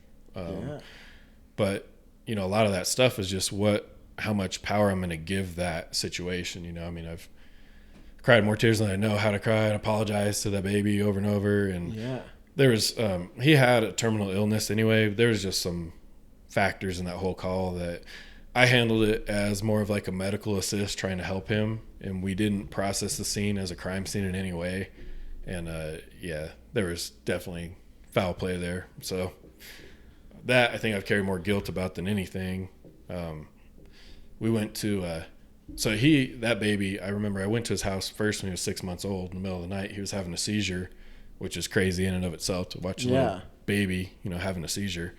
but a lot of that stuff is just how much power I'm going to give that situation. I mean, I've cried more tears than I know how to cry and apologize to that baby over and over, and there was he had a terminal illness anyway. There was just some factors in that whole call that I handled it as more of like a medical assist trying to help him, and we didn't process the scene as a crime scene in any way. And there was definitely foul play there. So that I think I've carried more guilt about than anything. We went to that baby, I remember I went to his house first when he was 6 months old. In the middle of the night he was having a seizure, which is crazy in and of itself to watch a little baby having a seizure.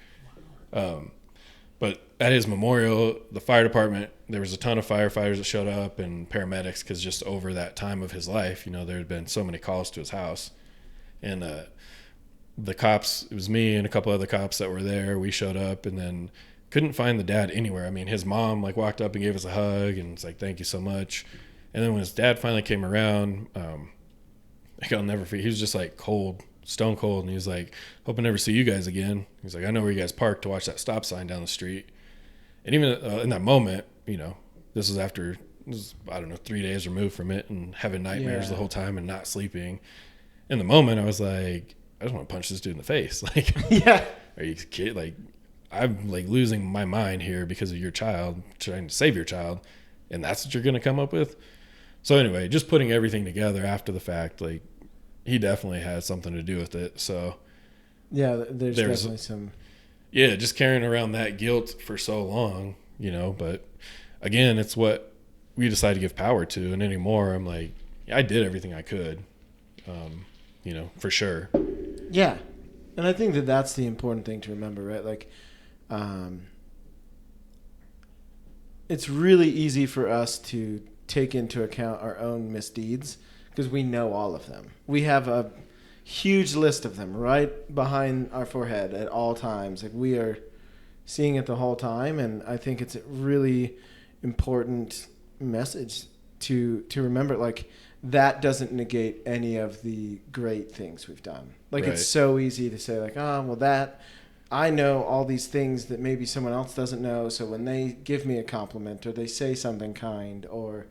But at his memorial, the fire department, there was a ton of firefighters that showed up and paramedics, because just over that time of his life, there had been so many calls to his house. And the cops, it was me and a couple other cops that were there. We showed up and then couldn't find the dad anywhere. I mean, his mom walked up and gave us a hug and was like, thank you so much. And then when his dad finally came around, I'll never forget, he was just like cold, stone cold, and he was like, hope I never see you guys again. He's like, I know where you guys parked to watch that stop sign down the street. And even in that moment, this was after, I don't know, 3 days removed from it and having nightmares the whole time and not sleeping. In the moment, I was like, I just want to punch this dude in the face. Like, are you kidding? Like, I'm like losing my mind here because of your child, trying to save your child, and that's what you're going to come up with? So anyway, just putting everything together after the fact, like, he definitely had something to do with it. So there's definitely some just carrying around that guilt for so long, but again, it's what we decide to give power to. And anymore, I'm like, I did everything I could, for sure. Yeah. And I think that's the important thing to remember, right? Like, it's really easy for us to take into account our own misdeeds because we know all of them. We have a huge list of them right behind our forehead at all times. Like, we are seeing it the whole time, and I think it's a really important message to remember. Like, that doesn't negate any of the great things we've done. Like, right. It's so easy to say, like, I know all these things that maybe someone else doesn't know, so when they give me a compliment or they say something kind or,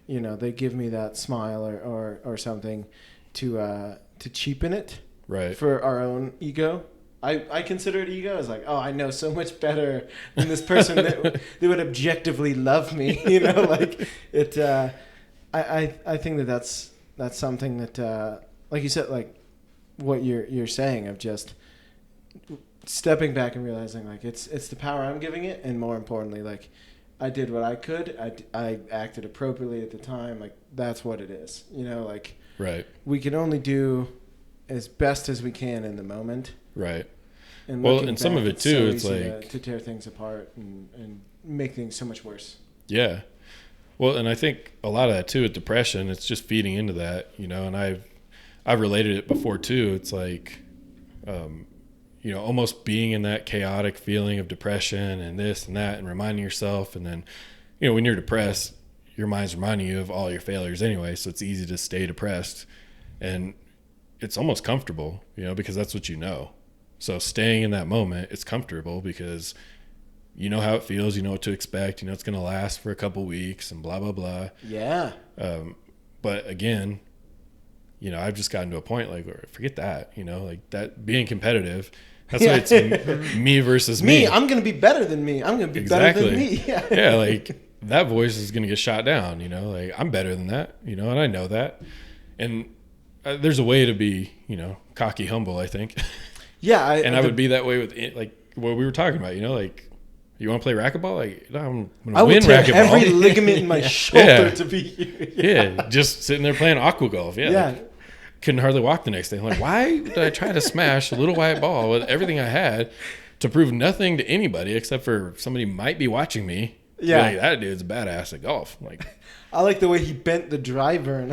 they give me that smile or something to cheapen it right. for our own ego. I consider it ego as like, I know so much better than this person that would objectively love me, like it. I think that's something that, like you said, like what you're saying of just stepping back and realizing like it's the power I'm giving it, and more importantly, like I did what I could. I acted appropriately at the time. Like, that's what it is. Like, right. We can only do as best as we can in the moment. Right. And and some of it too, it's like to tear things apart and make things so much worse. Yeah. Well, and I think a lot of that too with depression, it's just feeding into that, and I've related it before too. It's like, almost being in that chaotic feeling of depression and this and that, and reminding yourself. And then, when you're depressed, your mind's reminding you of all your failures anyway. So it's easy to stay depressed, and it's almost comfortable, because that's what you know. So staying in that moment, it's comfortable because you know how it feels, you know what to expect, it's going to last for a couple weeks and blah, blah, blah. Yeah. But again, I've just gotten to a point like, forget that, like that being competitive. That's why it's me versus me. I'm going to be better than me. I'm going to be better than me. Yeah. Yeah. Like that voice is going to get shot down, like I'm better than that, and I know that. And there's a way to be, cocky, humble, I think. Yeah. I would be that way with it, like what we were talking about, like, You want to play racquetball? Like, no, I'm going I to would win tear racquetball. every ligament in my shoulder Yeah. to be here. Yeah, just sitting there playing aqua golf. Yeah. Yeah. Like, couldn't hardly walk the next day. I'm like, why did I try to smash a little white ball with everything I had to prove nothing to anybody except for somebody might be watching me? Yeah. Like, that dude's a badass at golf. Like, I like the way he bent the driver.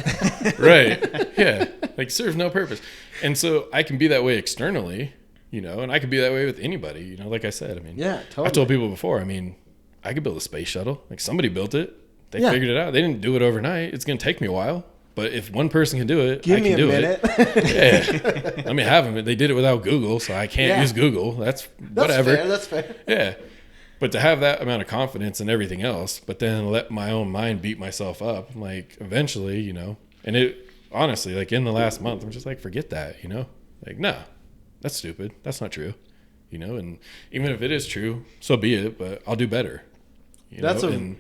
right. Yeah. Like, serves no purpose. And so I can be that way externally, you know, and I could be that way with anybody, you know, like I said. I mean, Yeah, totally. I've told people before, I mean, I could build a space shuttle. Like, somebody built it. They Yeah. figured it out. They didn't do it overnight. It's going to take me a while. But if one person can do it, Give I me can a do minute. it. Yeah. Let me have them. They did it without Google, so I can't Yeah. use Google. That's whatever. That's fair. Yeah. But to have that amount of confidence in everything else, but then let my own mind beat myself up, like eventually, you know, and it honestly, like in the last month, I'm just like, forget that, you know, like, no, that's stupid. That's not true, you know, and even if it is true, so be it, but I'll do better. You That's know? a- And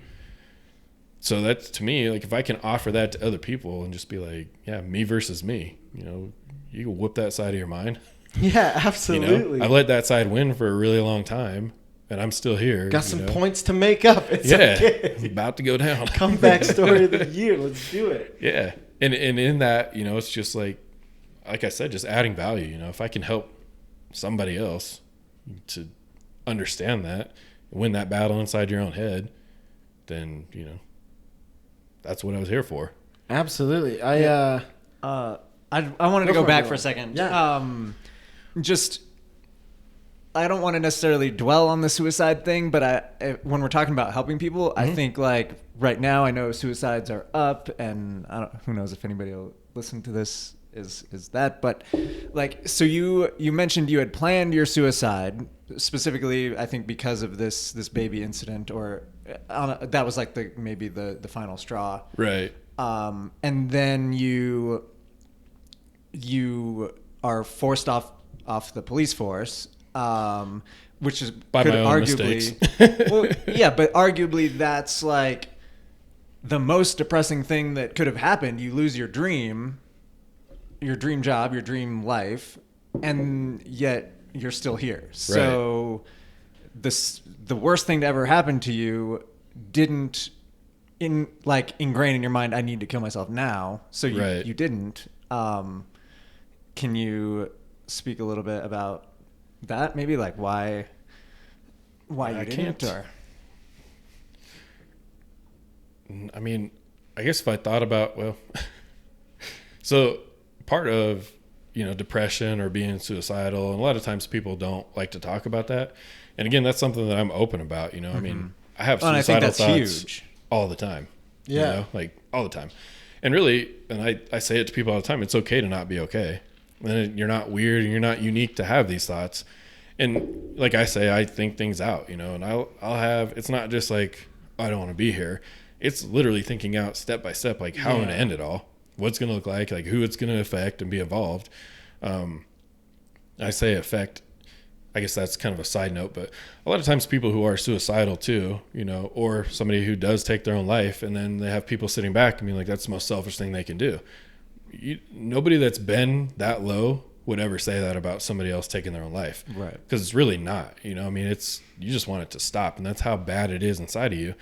so that's, to me, like if I can offer that to other people and just be like, yeah, me versus me, you know, you can whoop that side of your mind. Yeah, You absolutely. know, I've let that side win for a really long time, and I'm still here. Got you some know? points to make up. It's Yeah, okay. it's about to go down. Comeback story of the year. Let's do it. Yeah, and in that, you know, it's just like I said, just adding value. You know, if I can help somebody else to understand that, win that battle inside your own head, then you know, that's what I was here for. Absolutely. I wanted to Go go for it, back Dylan. for a second. Yeah. Just I don't want to necessarily dwell on the suicide thing, but when we're talking about helping people, I think like right now I know suicides are up, and who knows if anybody will listen to this is that, but like, so you mentioned you had planned your suicide specifically, I think because of this baby incident, or that was like maybe the final straw, Right. and then you are forced off the police force, which is By could my own arguably, mistakes. well, yeah, but arguably that's like the most depressing thing that could have happened. You lose your dream job, your dream life, and yet you're still here. So the worst thing to ever happen to you didn't ingrain in your mind, I need to kill myself now. So you didn't. Can you speak a little bit about that? Maybe like why you didn't? Or? I mean, I guess if I thought about, so part of, you know, depression or being suicidal, and a lot of times people don't like to talk about that. And again, that's something that I'm open about, you know. I mean, I have and I think suicidal that's thoughts huge. all the time. Yeah. You know, like all the time. And really, and I say it to people all the time, it's okay to not be okay. And you're not weird and you're not unique to have these thoughts. And like I say, I think things out, you know, and I'll have, it's not just like, I don't want to be here. It's literally thinking out step by step, like how I'm going to end it all, what's going to look like who it's going to affect and be involved. I say affect, I guess that's kind of a side note, but a lot of times people who are suicidal too, you know, or somebody who does take their own life, and then they have people sitting back and being like, that's the most selfish thing they can do. Nobody that's been that low would ever say that about somebody else taking their own life. Right. Because it's really not, you know, I mean, you just want it to stop, and that's how bad it is inside of you,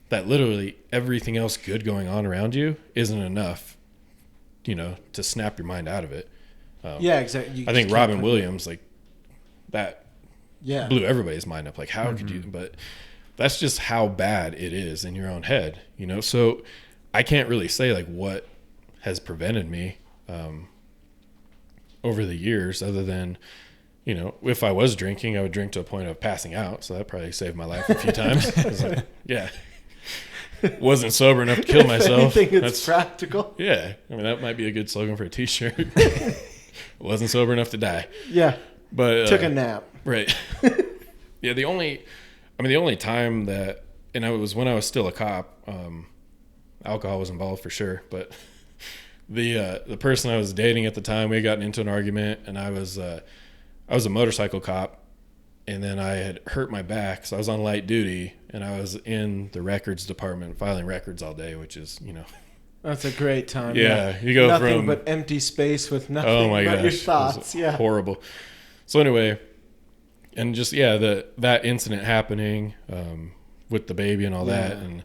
that literally everything else good going on around you isn't enough, you know, to snap your mind out of it. Yeah, exactly. I think Robin Williams, like, that Yeah. blew everybody's mind up. Like, how could you? But that's just how bad it is in your own head, you know? So I can't really say, like, what has prevented me over the years, other than, you know, if I was drinking, I would drink to a point of passing out. So that probably saved my life a few times. It's like, yeah. Wasn't sober enough to kill myself. I think it's practical. Yeah. I mean, that might be a good slogan for a t-shirt. Wasn't sober enough to die. Yeah. But Took a nap. Right. Yeah. The only time that, and it was when I was still a cop, alcohol was involved for sure, but the person I was dating at the time, we had gotten into an argument, and I was a motorcycle cop, and then I had hurt my back, so I was on light duty, and I was in the records department filing records all day, which is, you know. That's a great time. Yeah, you go nothing from but empty space with nothing oh my but gosh, your it was thoughts. Yeah. horrible. So anyway, And just, yeah, that incident happening with the baby and all that. And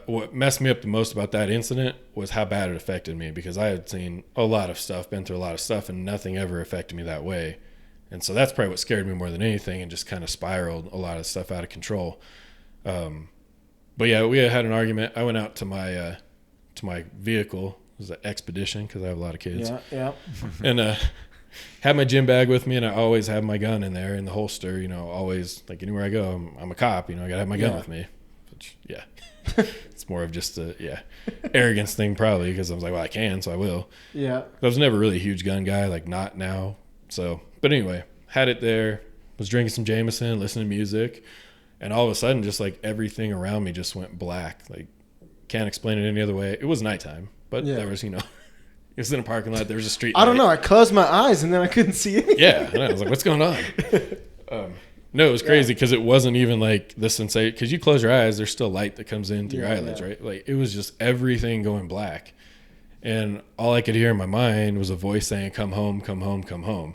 what messed me up the most about that incident was how bad it affected me, because I had seen a lot of stuff, been through a lot of stuff, and nothing ever affected me that way. And so that's probably what scared me more than anything, and just kind of spiraled a lot of stuff out of control. But yeah, we had an argument. I went out to my vehicle. It was an Expedition, because I have a lot of kids. Yeah. And had my gym bag with me, and I always have my gun in there in the holster. You know, always, like, anywhere I go, I'm a cop. You know, I gotta have my gun with me. Which, yeah, it's more of just a arrogance thing, probably, because I was like, well, I can, so I will. Yeah. I was never really a huge gun guy, like, not now. So, but anyway, had it there. Was drinking some Jameson, listening to music, and all of a sudden, just like everything around me just went black. Like, can't explain it any other way. It was nighttime, but there was, it was in a parking lot. There was a street I don't light. know. I closed my eyes and then I couldn't see anything. Yeah, I was like, what's going on? No, it was crazy, because it wasn't even like the sensation. Because you close your eyes, there's still light that comes in through your eyelids, right? Like, it was just everything going black. And all I could hear in my mind was a voice saying, come home, come home, come home.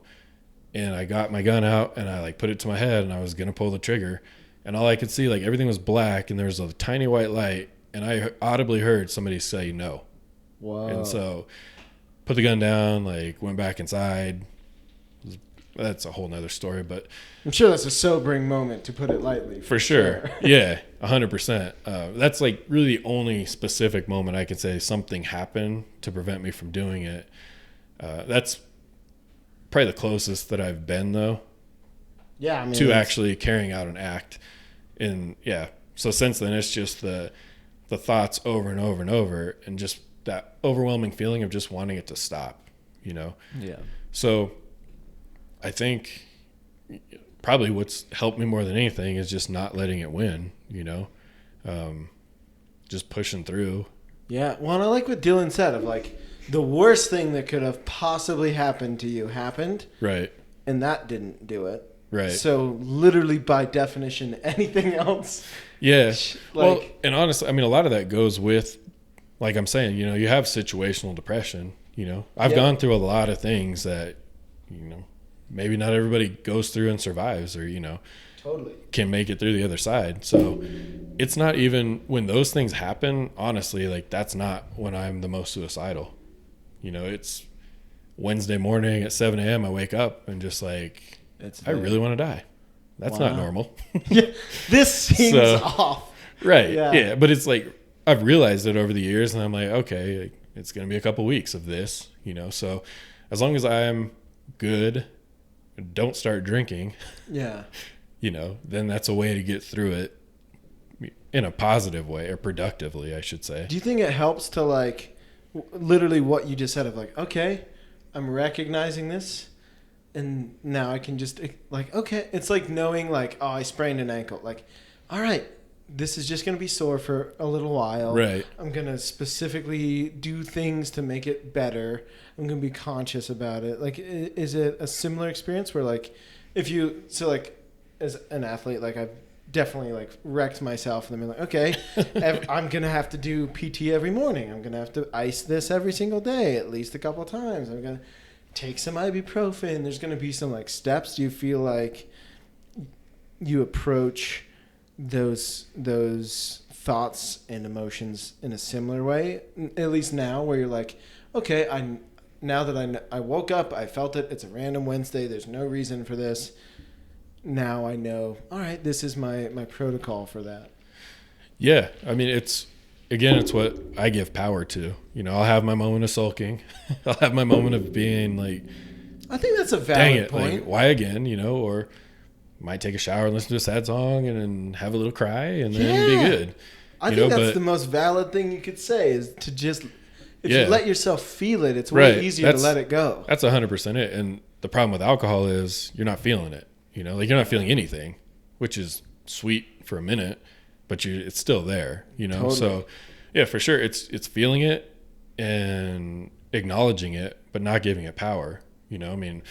And I got my gun out and I like put it to my head, and I was going to pull the trigger. And all I could see, like, everything was black, and there was a tiny white light. And I audibly heard somebody say no. Wow. And so put the gun down, like, went back inside. That's a whole nother story, but I'm sure that's a sobering moment, to put it lightly. for sure. Yeah, 100%. That's like really the only specific moment I can say something happened to prevent me from doing it. That's probably the closest that I've been, though, Yeah, I mean, to actually carrying out an act. And yeah, so since then, it's just the thoughts over and over and over, and just that overwhelming feeling of just wanting it to stop, Yeah. So I think probably what's helped me more than anything is just not letting it win, just pushing through. Yeah. Well, and I like what Dylan said of, like, the worst thing that could have possibly happened to you happened. Right. And that didn't do it. Right. So literally, by definition, anything else. Yeah. Well, Like, and honestly, I mean, a lot of that goes with, like I'm saying, you have situational depression, I've gone through a lot of things that, maybe not everybody goes through and survives, or, totally can make it through the other side. So it's not even when those things happen, honestly, like, that's not when I'm the most suicidal. It's Wednesday morning at 7 a.m. I wake up and just like, I really want to die. That's not normal. Yeah, this seems off. Right. Yeah. Yeah. But it's like, I've realized it over the years, and I'm like, okay, it's going to be a couple weeks of this, so as long as I'm good, don't start drinking, Yeah. then that's a way to get through it in a positive way, or productively, I should say. Do you think it helps to, like, literally what you just said of, like, okay, I'm recognizing this, and now I can just, like, okay, it's like knowing, like, oh, I sprained an ankle. Like, all right, this is just going to be sore for a little while. Right. I'm going to specifically do things to make it better. I'm going to be conscious about it. Like, is it a similar experience where, like, like, as an athlete, like, I've definitely, like, wrecked myself, and then been like, okay, I'm going to have to do PT every morning. I'm going to have to ice this every single day, at least a couple of times. I'm going to take some ibuprofen. There's going to be some, like, steps. Do you feel like you approach those thoughts and emotions in a similar way, at least now, where you're like, okay, now that I woke up, I felt it, it's a random Wednesday, there's no reason for this, now I know, all right, this is my protocol for that. Yeah. I mean, it's what I give power to. I'll have my moment of sulking. I'll have my moment of being like, I think that's a valid dang it, point. like, why again, or might take a shower and listen to a sad song and then have a little cry and then be good. I think that's the most valid thing you could say, is to just, if you let yourself feel it, it's way easier to let it go. That's 100% it. And the problem with alcohol is you're not feeling it. Like, you're not feeling anything, which is sweet for a minute, but it's still there. Totally. So yeah, for sure, it's feeling it and acknowledging it, but not giving it power. I mean,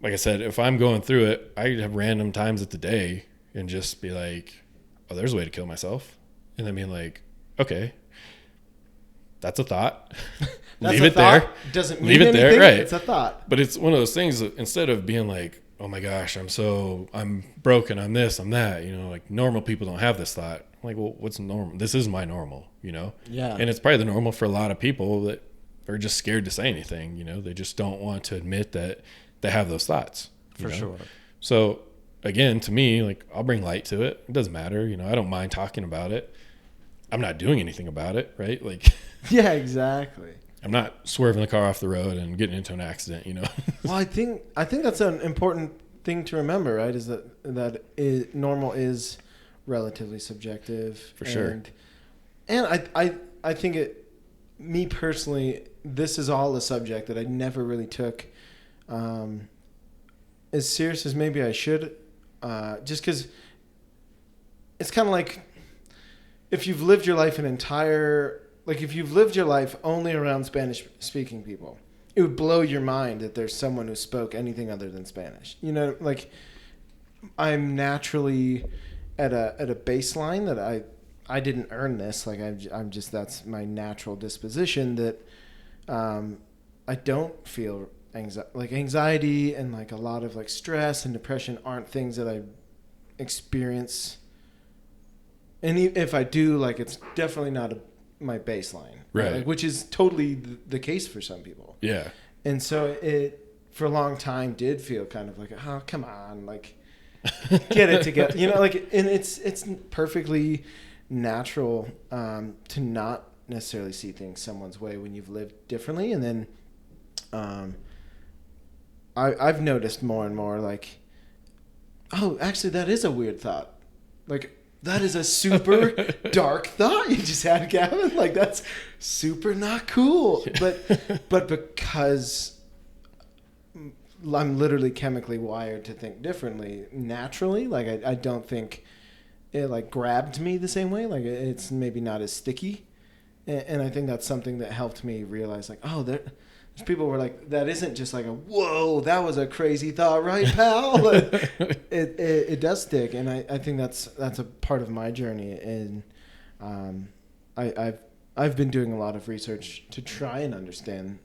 like I said, if I'm going through it, I have random times at the day and just be like, oh, there's a way to kill myself. And then being like, okay, that's a thought. Leave it there. Doesn't mean leave it anything. there. Right. It's a thought. But it's one of those things that instead of being like, oh my gosh, I'm broken, I'm this, I'm that, like normal people don't have this thought. I'm like, well, what's normal? This is my normal, Yeah. And it's probably the normal for a lot of people that are just scared to say anything, they just don't want to admit that they have those thoughts. For sure. So again, to me, like I'll bring light to it. It doesn't matter, I don't mind talking about it. I'm not doing anything about it, right? Like Yeah, exactly. I'm not swerving the car off the road and getting into an accident, Well, I think that's an important thing to remember, right? Is that normal is relatively subjective. For sure. And I think me personally, this is all a subject that I never really took as serious as maybe I should, just because it's kind of like if you've lived your life if you've lived your life only around Spanish-speaking people, it would blow your mind that there's someone who spoke anything other than Spanish. Like I'm naturally at a baseline that I didn't earn this. Like I'm just that's my natural disposition that I don't feel anxiety and like a lot of like stress and depression aren't things that I experience. And if I do, like it's definitely not my baseline, right? Like, which is totally the case for some people. Yeah. And so it for a long time did feel kind of like, oh come on, like get it together, and it's perfectly natural to not necessarily see things someone's way when you've lived differently. And then I've noticed more and more like, oh, actually that is a weird thought. Like that is a super dark thought you just had, Gavin. Like that's super not cool. But because I'm literally chemically wired to think differently naturally, like I don't think it like grabbed me the same way. Like it's maybe not as sticky. And I think that's something that helped me realize like, oh, there's people were like, that isn't just like a, whoa, that was a crazy thought, right, pal? it does stick. And I think that's a part of my journey. And I've been doing a lot of research to try and understand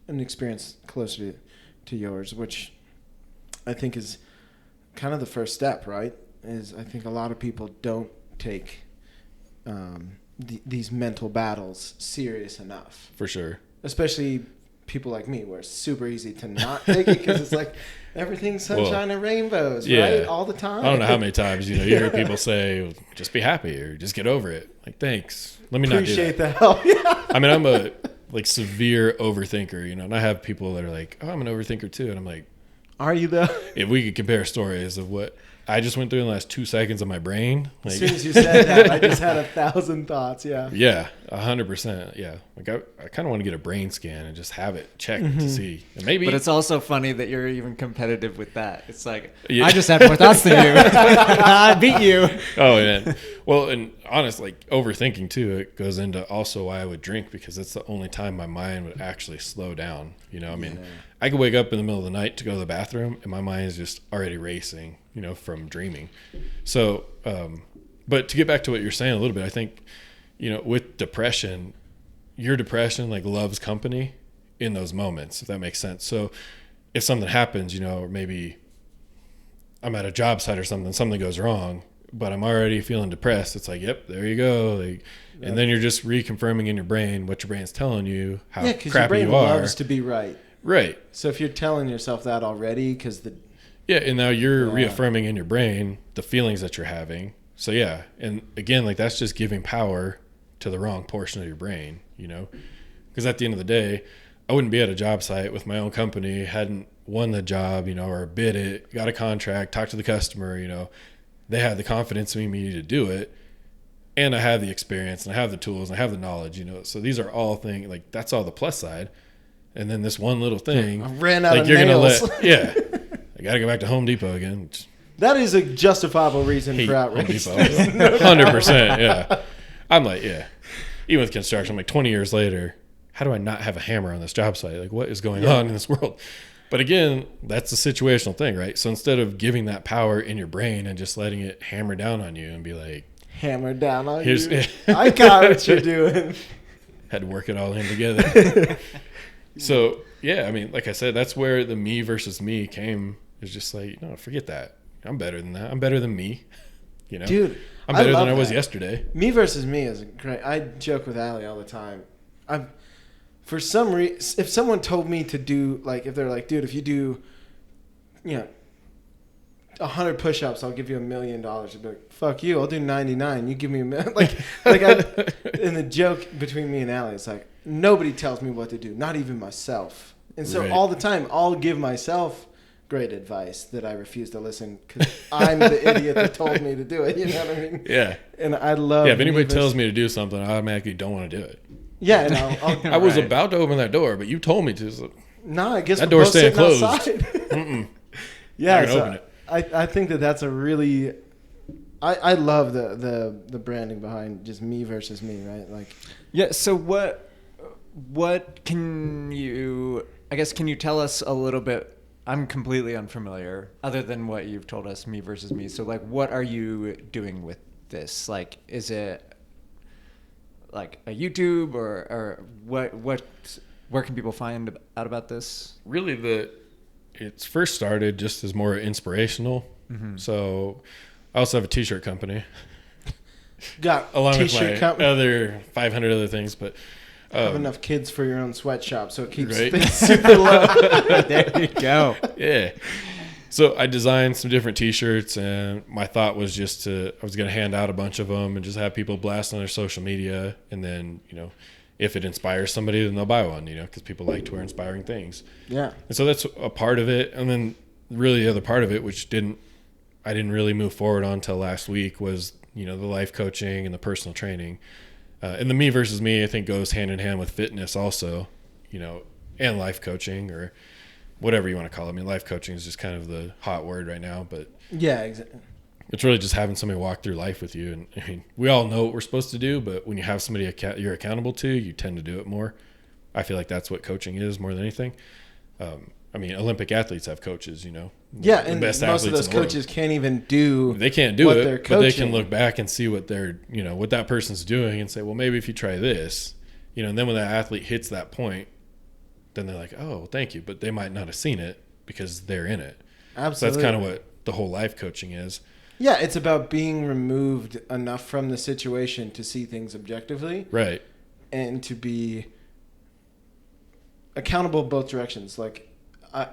an experience closer to yours, which I think is kind of the first step, right? Is I think a lot of people don't take these mental battles serious enough. For sure. Especially people like me, where it's super easy to not take it because it's like everything's sunshine and rainbows, right? All the time. I don't know how many times, you hear people say, just be happy or just get over it. Like, thanks. Let me appreciate not do that. the help. Yeah. I mean, I'm a like severe overthinker, and I have people that are like, oh, I'm an overthinker too. And I'm like, are you though? If we could compare stories of what I just went through in the last 2 seconds of my brain. Like, as soon as you said that, I just had 1,000 thoughts. Yeah. Yeah, 100%. Yeah. Like I kind of want to get a brain scan and just have it checked to see. And maybe. But it's also funny that you're even competitive with that. It's like, I just had more thoughts than you. I beat you. Oh, man. Well, and honest, like overthinking too, it goes into also why I would drink, because it's the only time my mind would actually slow down. I mean, I could wake up in the middle of the night to go to the bathroom and my mind is just already racing, from dreaming. So, but to get back to what you're saying a little bit, I think, with depression, your depression like loves company in those moments, if that makes sense. So if something happens, or maybe I'm at a job site or something goes wrong, but I'm already feeling depressed. It's like, yep, there you go. Like, and then you're just reconfirming in your brain what your brain's telling you, how crappy your brain you are. loves to be right. Right. So if you're telling yourself that already, and now you're reaffirming in your brain the feelings that you're having. So yeah, and again, like that's just giving power to the wrong portion of your brain, because at the end of the day, I wouldn't be at a job site with my own company, hadn't won the job, or bid it, got a contract, talked to the customer, they had the confidence in me to do it. And I have the experience and I have the tools and I have the knowledge, so these are all things like that's all the plus side. And then this one little thing, I ran out of you're nails. I got to go back to Home Depot again. That is a justifiable reason for outrage. 100%. Yeah. I'm like, even with construction, I'm like 20 years later, how do I not have a hammer on this job site? Like what is going on in this world? But again, that's a situational thing, right? So instead of giving that power in your brain and just letting it hammer down on you and be like, hammer down on you. I got what you're doing. Had to work it all in together. So, yeah, I mean, like I said, that's where the me versus me came, It's just like, no, forget that. I'm better than that. I'm better than me. You know, Dude, I'm better than I was that. yesterday. Me versus me is great. I joke with Allie all the time. For some reason, if someone told me to do, like, if they're like, dude, if you do, 100 push-ups, I'll give you $1 million. I'd be like, fuck you, I'll do 99. You give me $1 million. And the joke between me and Allie is like, nobody tells me what to do, not even myself. And so all the time, I'll give myself great advice that I refuse to listen because I'm the idiot that told me to do it. You know what I mean? Yeah. And I love. Yeah. If anybody tells me to do something, I automatically don't want to do it. Yeah, and I'll I was about to open that door, but you told me to. So I guess that door's staying closed. Yeah, open it. I think that's a really. I love the branding behind just me versus me, right? Like. Yeah. So what can you? I guess can you tell us a little bit? I'm completely unfamiliar, other than what you've told us, me versus me. So, like, what are you doing with this? Like, is it like a YouTube or what? Where can people find out about this? Really, it's first started just as more inspirational. Mm-hmm. So, I also have a T-shirt company. Got along T-shirt with my company. other 500 other things, but. Have enough kids for your own sweatshop, so it keeps right? things super low. There you go. Yeah. So I designed some different T-shirts, and my thought was I was going to hand out a bunch of them and just have people blast on their social media, and then if it inspires somebody, then they'll buy one, because people like to wear inspiring things. Yeah. And so that's a part of it, and then really the other part of it, which I didn't really move forward on until last week, was the life coaching and the personal training. And the me versus me, I think, goes hand in hand with fitness also, and life coaching or whatever you want to call it. I mean, life coaching is just kind of the hot word right now, but yeah, exactly. It's really just having somebody walk through life with you. And I mean, we all know what we're supposed to do, but when you have somebody you're accountable to, you tend to do it more. I feel like that's what coaching is more than anything. I mean, Olympic athletes have coaches, Yeah, the and best most of those coaches can't even do. They can't do what it, they're but they coaching. can look back and see what they're, what that person's doing and say, well, maybe if you try this, and then when that athlete hits that point, then they're like, oh, thank you. But they might not have seen it because they're in it. Absolutely. So that's kind of what the whole life coaching is. Yeah, it's about being removed enough from the situation to see things objectively. Right. And to be accountable both directions. Like,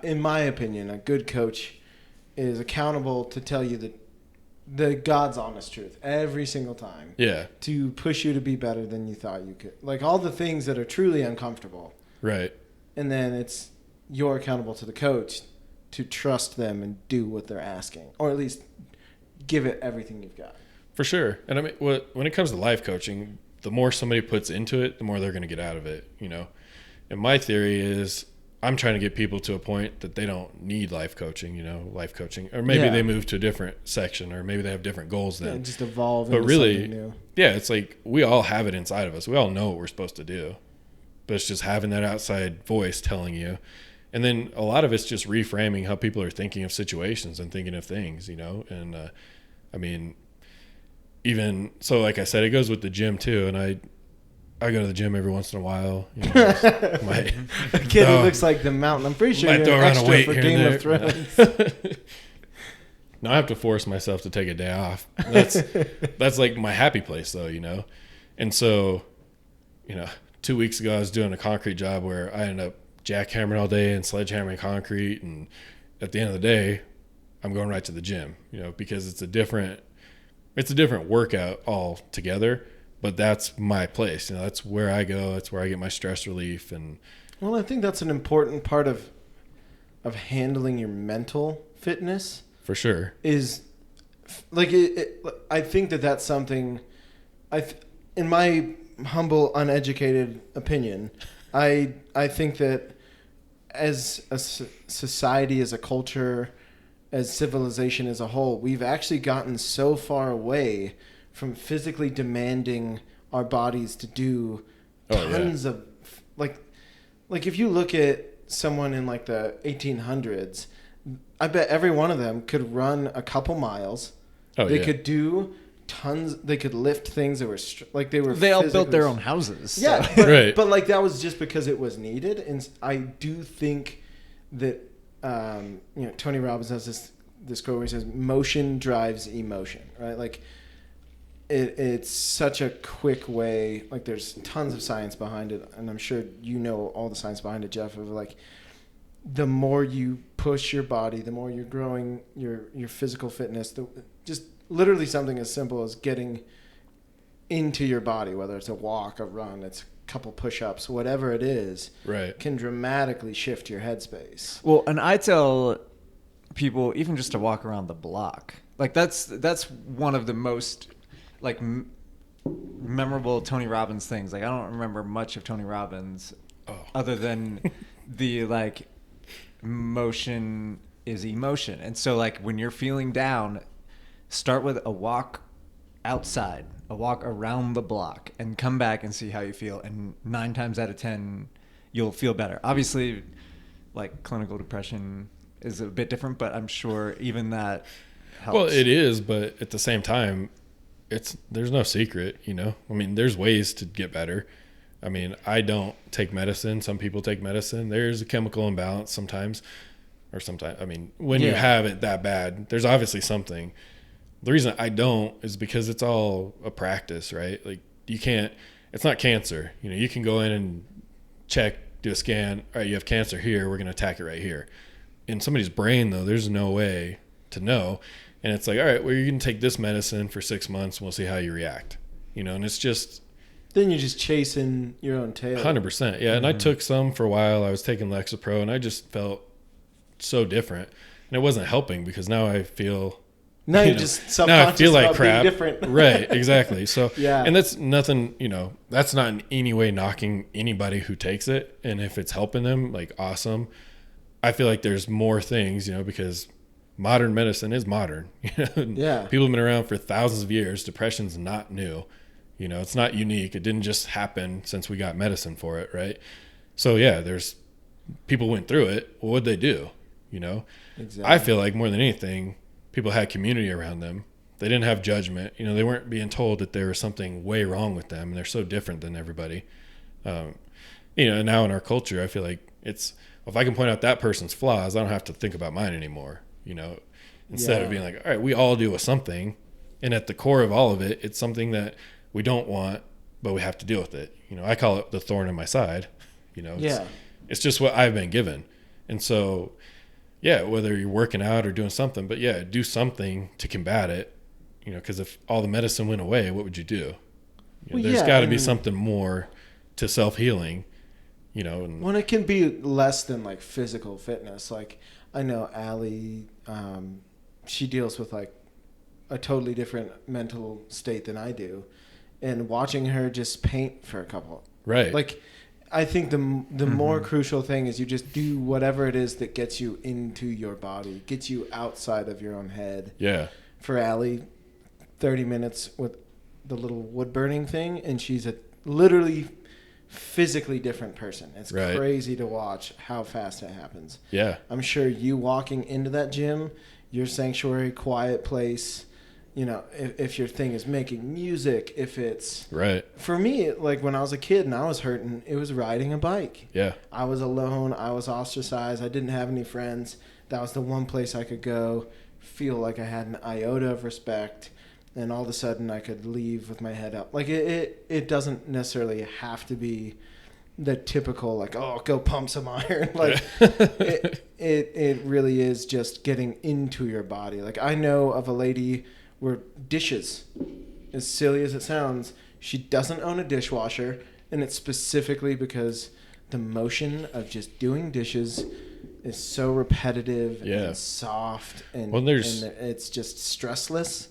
in my opinion, a good coach is accountable to tell you the God's honest truth every single time. Yeah. To push you to be better than you thought you could. Like, all the things that are truly uncomfortable. Right. And then you're accountable to the coach to trust them and do what they're asking. Or at least give it everything you've got. For sure. And I mean, when it comes to life coaching, the more somebody puts into it, the more they're going to get out of it, And my theory is I'm trying to get people to a point that they don't need life coaching, or maybe they move to a different section, or maybe they have different goals then. Yeah, just evolve but into really, something new. Yeah, it's like we all have it inside of us. We all know what we're supposed to do. But it's just having that outside voice telling you. And then a lot of it's just reframing how people are thinking of situations and thinking of things, And I mean, even so, like I said, it goes with the gym too. And I go to the gym every once in a while. A kid who looks like the mountain. I'm pretty sure might you're throw an around a extra weight for here Game and of there. Thrones. No, I have to force myself to take a day off. That's like my happy place though, And so, 2 weeks ago I was doing a concrete job where I ended up jackhammering all day and sledgehammering concrete, and at the end of the day I'm going right to the gym, because it's a different workout altogether, but that's my place. That's where I go. That's where I get my stress relief. And well, I think that's an important part of handling your mental fitness. For sure. Is like I think that's something. In my humble, uneducated opinion, I think that as a society, as a culture, as civilization as a whole, we've actually gotten so far away from physically demanding our bodies to do tons of like if you look at someone in like the 1800s, I bet every one of them could run a couple miles. They could do tons. They could lift things that were They all built their own houses. So. Yeah, but, but like that was just because it was needed. And I do think that Tony Robbins has this quote where he says, "Motion drives emotion," right? Like it's such a quick way. Like there's tons of science behind it, and I'm sure you know all the science behind it, Jeff. Of like, the more you push your body, the more you're growing your physical fitness. Just literally something as simple as getting into your body, whether it's a walk, a run, it's a couple push-ups, whatever it is, Right. can dramatically shift your headspace. Well, and I tell people even just to walk around the block. Like that's one of the most like memorable Tony Robbins things. Like I don't remember much of Tony Robbins other than the like motion is emotion. And so like when you're feeling down, start with a walk outside, a walk around the block, and come back and see how you feel. And 9 times out of 10, you'll feel better. Obviously, like clinical depression is a bit different, but I'm sure even that helps. Well, it is, but at the same time, there's no secret, you know? I mean, there's ways to get better. I mean, I don't take medicine. Some people take medicine. There's a chemical imbalance sometimes. I mean, when you have it that bad, there's obviously something. The reason I don't is because it's all a practice, right? Like it's not cancer. You know, you can go in and check, do a scan. All right, you have cancer here. We're going to attack it right here. In somebody's brain, though, there's no way to know. And it's like, all right, well, you're going to take this medicine for 6 months and we'll see how you react. You know, and it's just... Then you're just chasing your own tail. 100%. Yeah. And I took some for a while. I was taking Lexapro and I just felt so different. And it wasn't helping because now I feel... Now you're just self-conscious now I feel like about crap. being different. Right. Exactly. So, yeah. And that's nothing, that's not in any way knocking anybody who takes it. And if it's helping them, like, awesome. I feel like there's more things, because modern medicine is modern. Yeah. People have been around for thousands of years. Depression's not new. It's not unique. It didn't just happen since we got medicine for it, right? So yeah, there's people went through it. Well, what'd they do? Exactly. I feel like more than anything, people had community around them. They didn't have judgment. They weren't being told that there was something way wrong with them, and they're so different than everybody. And now in our culture, I feel like if I can point out that person's flaws, I don't have to think about mine anymore. Instead of being like, all right, we all deal with something, and at the core of all of it, it's something that we don't want, but we have to deal with it. I call it the thorn in my side. It's just what I've been given. And so, yeah, whether you're working out or doing something, but yeah, do something to combat it. Because if all the medicine went away, what would you do? There's got to be something more to self-healing, When it can be less than like physical fitness. Like I know Allie, she deals with like a totally different mental state than I do. And watching her just paint for a couple. Right. Like, I think the more crucial thing is you just do whatever it is that gets you into your body, gets you outside of your own head. Yeah. For Allie, 30 minutes with the little wood burning thing, and she's a literally physically different person. It's crazy to watch how fast it happens. Yeah. I'm sure you walking into that gym, your sanctuary, quiet place... if your thing is making music, if it's... Right. For me, like when I was a kid and I was hurting, it was riding a bike. Yeah. I was alone. I was ostracized. I didn't have any friends. That was the one place I could go, feel like I had an iota of respect, and all of a sudden I could leave with my head up. Like it doesn't necessarily have to be the typical, like, oh, go pump some iron. Like it really is just getting into your body. Like I know of a lady... where dishes, as silly as it sounds, she doesn't own a dishwasher, and it's specifically because the motion of just doing dishes is so repetitive and soft, and it's just stressless.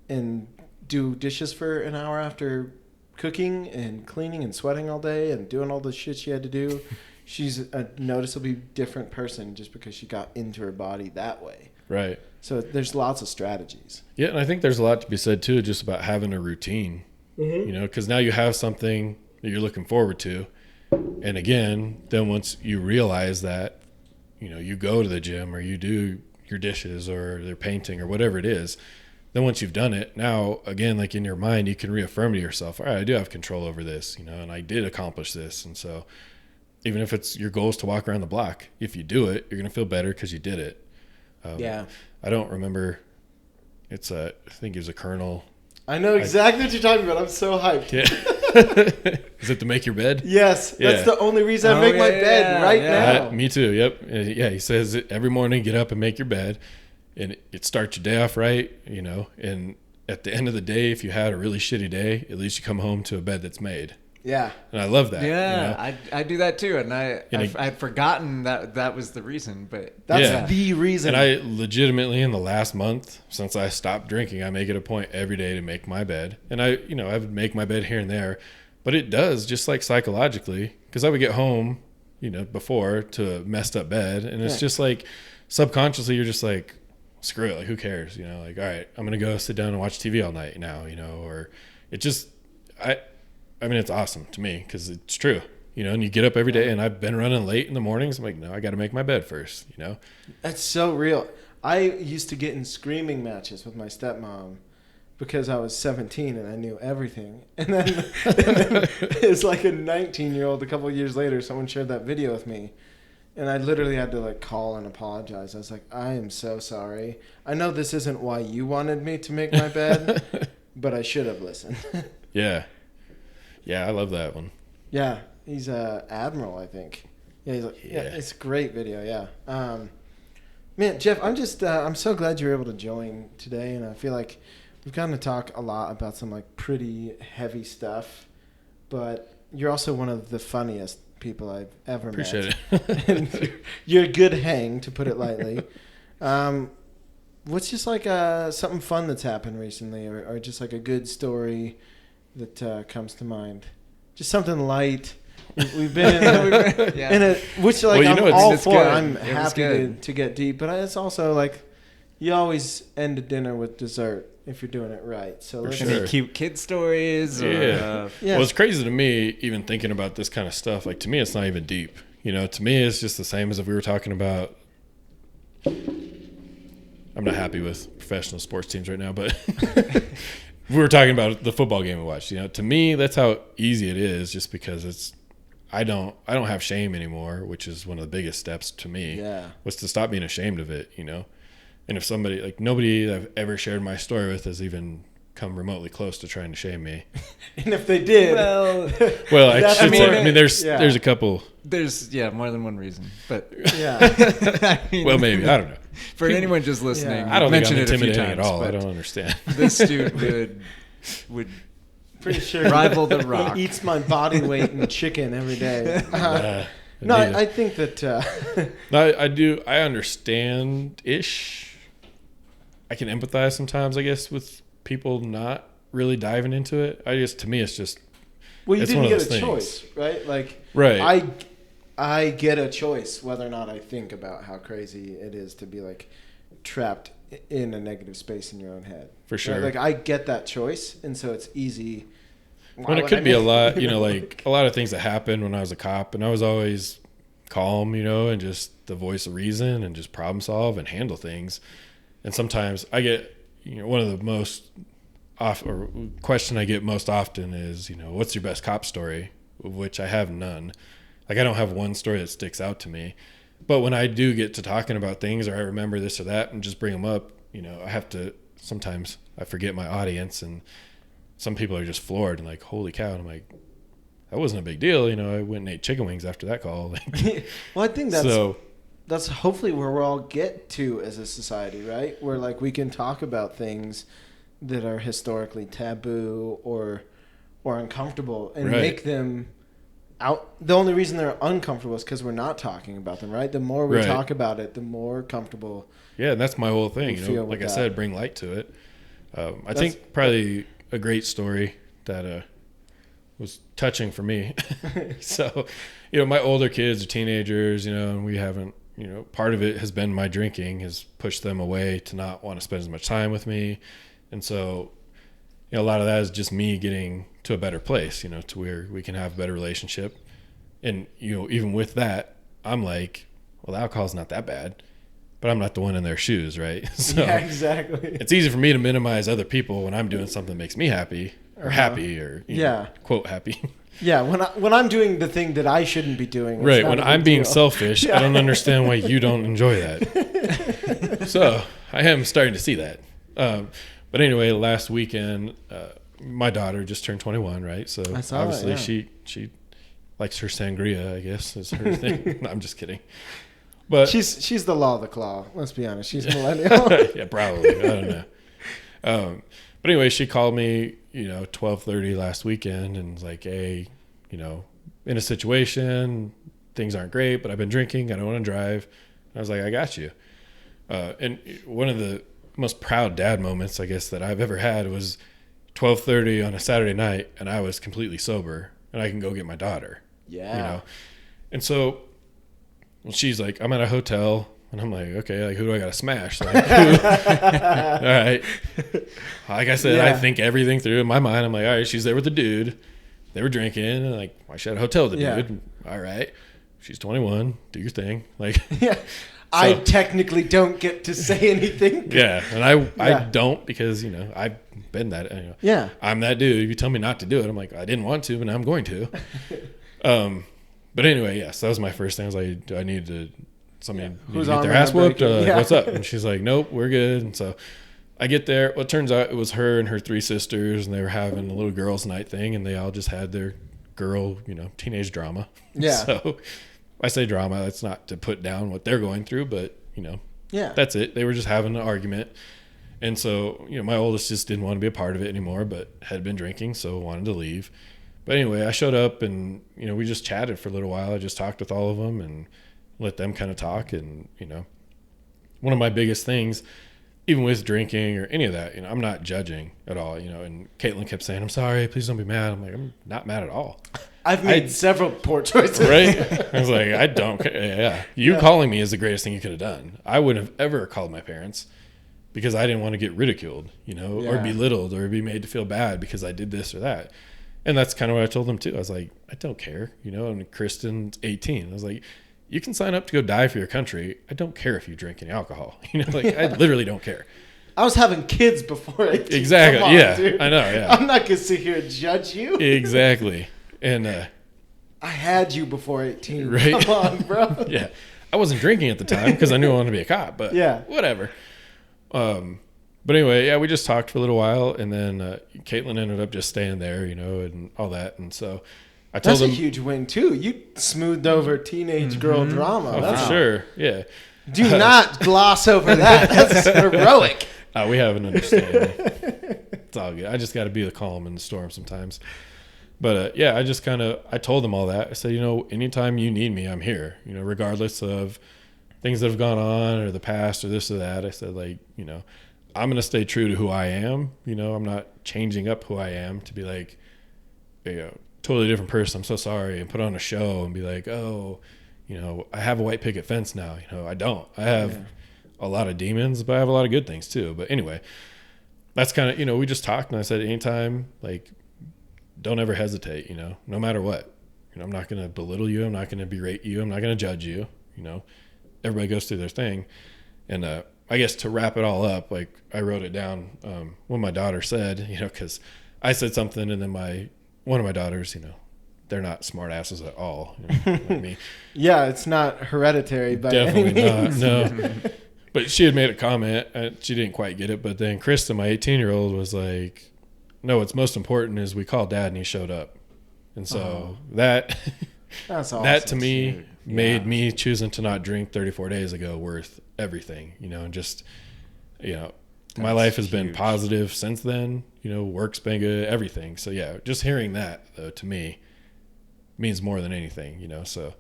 And do dishes for an hour after cooking and cleaning and sweating all day and doing all the shit she had to do. She's a noticeably different person just because she got into her body that way. Right. So there's lots of strategies. Yeah, and I think there's a lot to be said, too, just about having a routine, because now you have something that you're looking forward to. And again, then once you realize that, you go to the gym or you do your dishes or they're painting or whatever it is, then once you've done it, now, again, like in your mind, you can reaffirm to yourself, all right, I do have control over this, and I did accomplish this. And so even if it's your goal is to walk around the block, if you do it, you're going to feel better because you did it. Yeah. I don't remember. I think it was a Colonel. I know exactly what you're talking about. I'm so hyped. Yeah. Is it to make your bed? Yes. That's the only reason I make my bed right now. Me too. Yep. Yeah. He says every morning, get up and make your bed, and it starts your day off right, you know, and at the end of the day, if you had a really shitty day, at least you come home to a bed that's made. Yeah. And I love that. Yeah, you know? I do that too. And I'd forgotten that was the reason, but that's the reason. And I legitimately, in the last month, since I stopped drinking, I make it a point every day to make my bed. And I would make my bed here and there, but it does, just like psychologically, because I would get home, before to a messed up bed. And it's just like, subconsciously, you're just like, screw it. Like, who cares? Like, all right, I'm going to go sit down and watch TV all night now, or it just, I mean, it's awesome to me because it's true, and you get up every day, and I've been running late in the mornings. I'm like, no, I got to make my bed first, That's so real. I used to get in screaming matches with my stepmom because I was 17 and I knew everything. And then it's like a 19-year-old, a couple of years later, someone shared that video with me. And I literally had to like call and apologize. I was like, I am so sorry. I know this isn't why you wanted me to make my bed, but I should have listened. Yeah. Yeah, I love that one. Yeah, he's Admiral, I think. Yeah, he's like, it's a great video. Yeah, man, Jeff, I'm so glad you were able to join today, and I feel like we've gotten to talk a lot about some like pretty heavy stuff, but you're also one of the funniest people I've ever Appreciate met. it. And you're a good hang, to put it lightly. What's just like something fun that's happened recently, or just like a good story that comes to mind? Just something light. We've been in a which like I'm all for. Good. I'm happy to get deep, but it's also like you always end a dinner with dessert if you're doing it right. So let's any cute kid stories. Well, it's crazy to me even thinking about this kind of stuff. Like, to me, it's not even deep. To me, it's just the same as if we were talking about. I'm not happy with professional sports teams right now, but. We were talking about the football game we watched. To me, that's how easy it is, just because I don't have shame anymore, which is one of the biggest steps to me. Yeah. Was to stop being ashamed of it, And if somebody, like, nobody I've ever shared my story with has even come remotely close to trying to shame me. And if they did, well, I mean, there's a couple. There's more than one reason, but well, maybe, I don't know. For anyone just listening, I don't think I'm it intimidating at all. I don't understand. This dude would pretty sure rival The Rock. Eats my body weight in chicken every day. No, I think that. No, I do. I understand ish. I can empathize sometimes, I guess, with people not really diving into it. To me, it's just. Well, you didn't get a choice, right? Like, right. I get a choice whether or not I think about how crazy it is to be like trapped in a negative space in your own head. For sure. Right? Like, I get that choice, and so it's easy. Well, it could be a lot, like a lot of things that happened when I was a cop, and I was always calm, and just the voice of reason and just problem solve and handle things. And sometimes I get, one of the most question I get most often is, what's your best cop story? Of which I have none. Like, I don't have one story that sticks out to me. But when I do get to talking about things, or I remember this or that and just bring them up, I have to, sometimes I forget my audience, and some people are just floored and like, holy cow. And I'm like, that wasn't a big deal. I went and ate chicken wings after that call. Well, I think that's hopefully where we'll all get to as a society, right? Where like we can talk about things that are historically taboo or uncomfortable and make them out. The only reason they're uncomfortable is because we're not talking about them, right? The more we talk about it, the more comfortable. Yeah, and that's my whole thing. Like I said, bring light to it. I think probably a great story that was touching for me. So, my older kids are teenagers, and we haven't, part of it has been my drinking has pushed them away to not want to spend as much time with me. And so, a lot of that is just me getting to a better place, to where we can have a better relationship. And, even with that, I'm like, well, the alcohol's not that bad, but I'm not the one in their shoes, right? So yeah, exactly. It's easy for me to minimize other people when I'm doing something that makes me happy or happy or, quote, happy. Yeah, when I'm doing the thing that I shouldn't be doing. It's Right. not When a big I'm being deal. selfish, Yeah. I don't understand why you don't enjoy that. So I am starting to see that. But anyway, last weekend, my daughter just turned 21, right? So I saw obviously that, yeah. she likes her sangria, I guess, is her thing. No, I'm just kidding. But She's the law of the claw. Let's be honest. She's millennial. yeah, probably. I don't know. But anyway, she called me, 12:30 last weekend and was like, hey, in a situation, things aren't great, but I've been drinking. I don't want to drive. And I was like, I got you. And one of the most proud dad moments, I guess, that I've ever had was 12:30 on a Saturday night, and I was completely sober, and I can go get my daughter. Yeah. And so she's like, I'm at a hotel. And I'm like, okay, like, who do I got to smash? Like, all right. Like I said, I think everything through in my mind. I'm like, all right, she's there with the dude. They were drinking. And like, why should I at a hotel with the dude? All right. She's 21. Do your thing. Like, Yeah. I technically don't get to say anything. Yeah. And I don't because, I've been that. Yeah. I'm that dude. If you tell me not to do it, I'm like, I didn't want to, but now I'm going to. But anyway, yes, that was my first thing. I was like, do I need to... Somebody need to get their ass whooped. What's up? And she's like, nope, we're good. And so I get there. Well, it turns out it was her and her 3 sisters, and they were having a little girls' night thing, and they all just had their girl, teenage drama. Yeah. So I say drama. That's not to put down what they're going through, but that's it. They were just having an argument, and so my oldest just didn't want to be a part of it anymore, but had been drinking, so wanted to leave. But anyway, I showed up, and we just chatted for a little while. I just talked with all of them and let them kind of talk. And, one of my biggest things, even with drinking or any of that, I'm not judging at all, and Caitlin kept saying, I'm sorry, please don't be mad. I'm like, I'm not mad at all. I've made several poor choices. Right? I was like, I don't care. Yeah. You calling me is the greatest thing you could have done. I wouldn't have ever called my parents because I didn't want to get ridiculed, or belittled or be made to feel bad because I did this or that. And that's kind of what I told them too. I was like, I don't care, and Kristen's 18. I was like, you can sign up to go die for your country. I don't care if you drink any alcohol. I literally don't care. I was having kids before 18. Exactly. Come on, Yeah, dude. I know. Yeah, I'm not going to sit here and judge you. Exactly. And I had you before 18. Right. Come on, bro. Yeah, I wasn't drinking at the time because I knew I wanted to be a cop. But whatever. But anyway, we just talked for a little while, and then Caitlin ended up just staying there, and all that, and so. That's a huge win too. You smoothed over teenage girl drama. Oh, for sure. Yeah. Do not gloss over that. That's heroic. We have an understanding. It's all good. I just got to be the calm in the storm sometimes. But I just I told them all that. I said, anytime you need me, I'm here. Regardless of things that have gone on or the past or this or that. I said, I'm going to stay true to who I am. I'm not changing up who I am to be like, totally different person. I'm so sorry, and put on a show and be like, oh, I have a white picket fence now. I don't. I have a lot of demons, but I have a lot of good things too. But anyway, that's kind of, we just talked, and I said, anytime, don't ever hesitate, no matter what. I'm not going to belittle you. I'm not going to berate you. I'm not going to judge you. Everybody goes through their thing. And I guess to wrap it all up, I wrote it down what my daughter said, because I said something, and then one of my daughters, they're not smart asses at all. Like me. Yeah, it's not hereditary by Definitely any means. not. No. But she had made a comment, and she didn't quite get it. But then Krista, my 18-year-old, was like, no, what's most important is we called Dad and he showed up. And so that's awesome. That to me made me choosing to not drink 34 days ago worth everything, and just, my life has been positive since then. Work's been good, everything. So just hearing that though to me means more than anything. So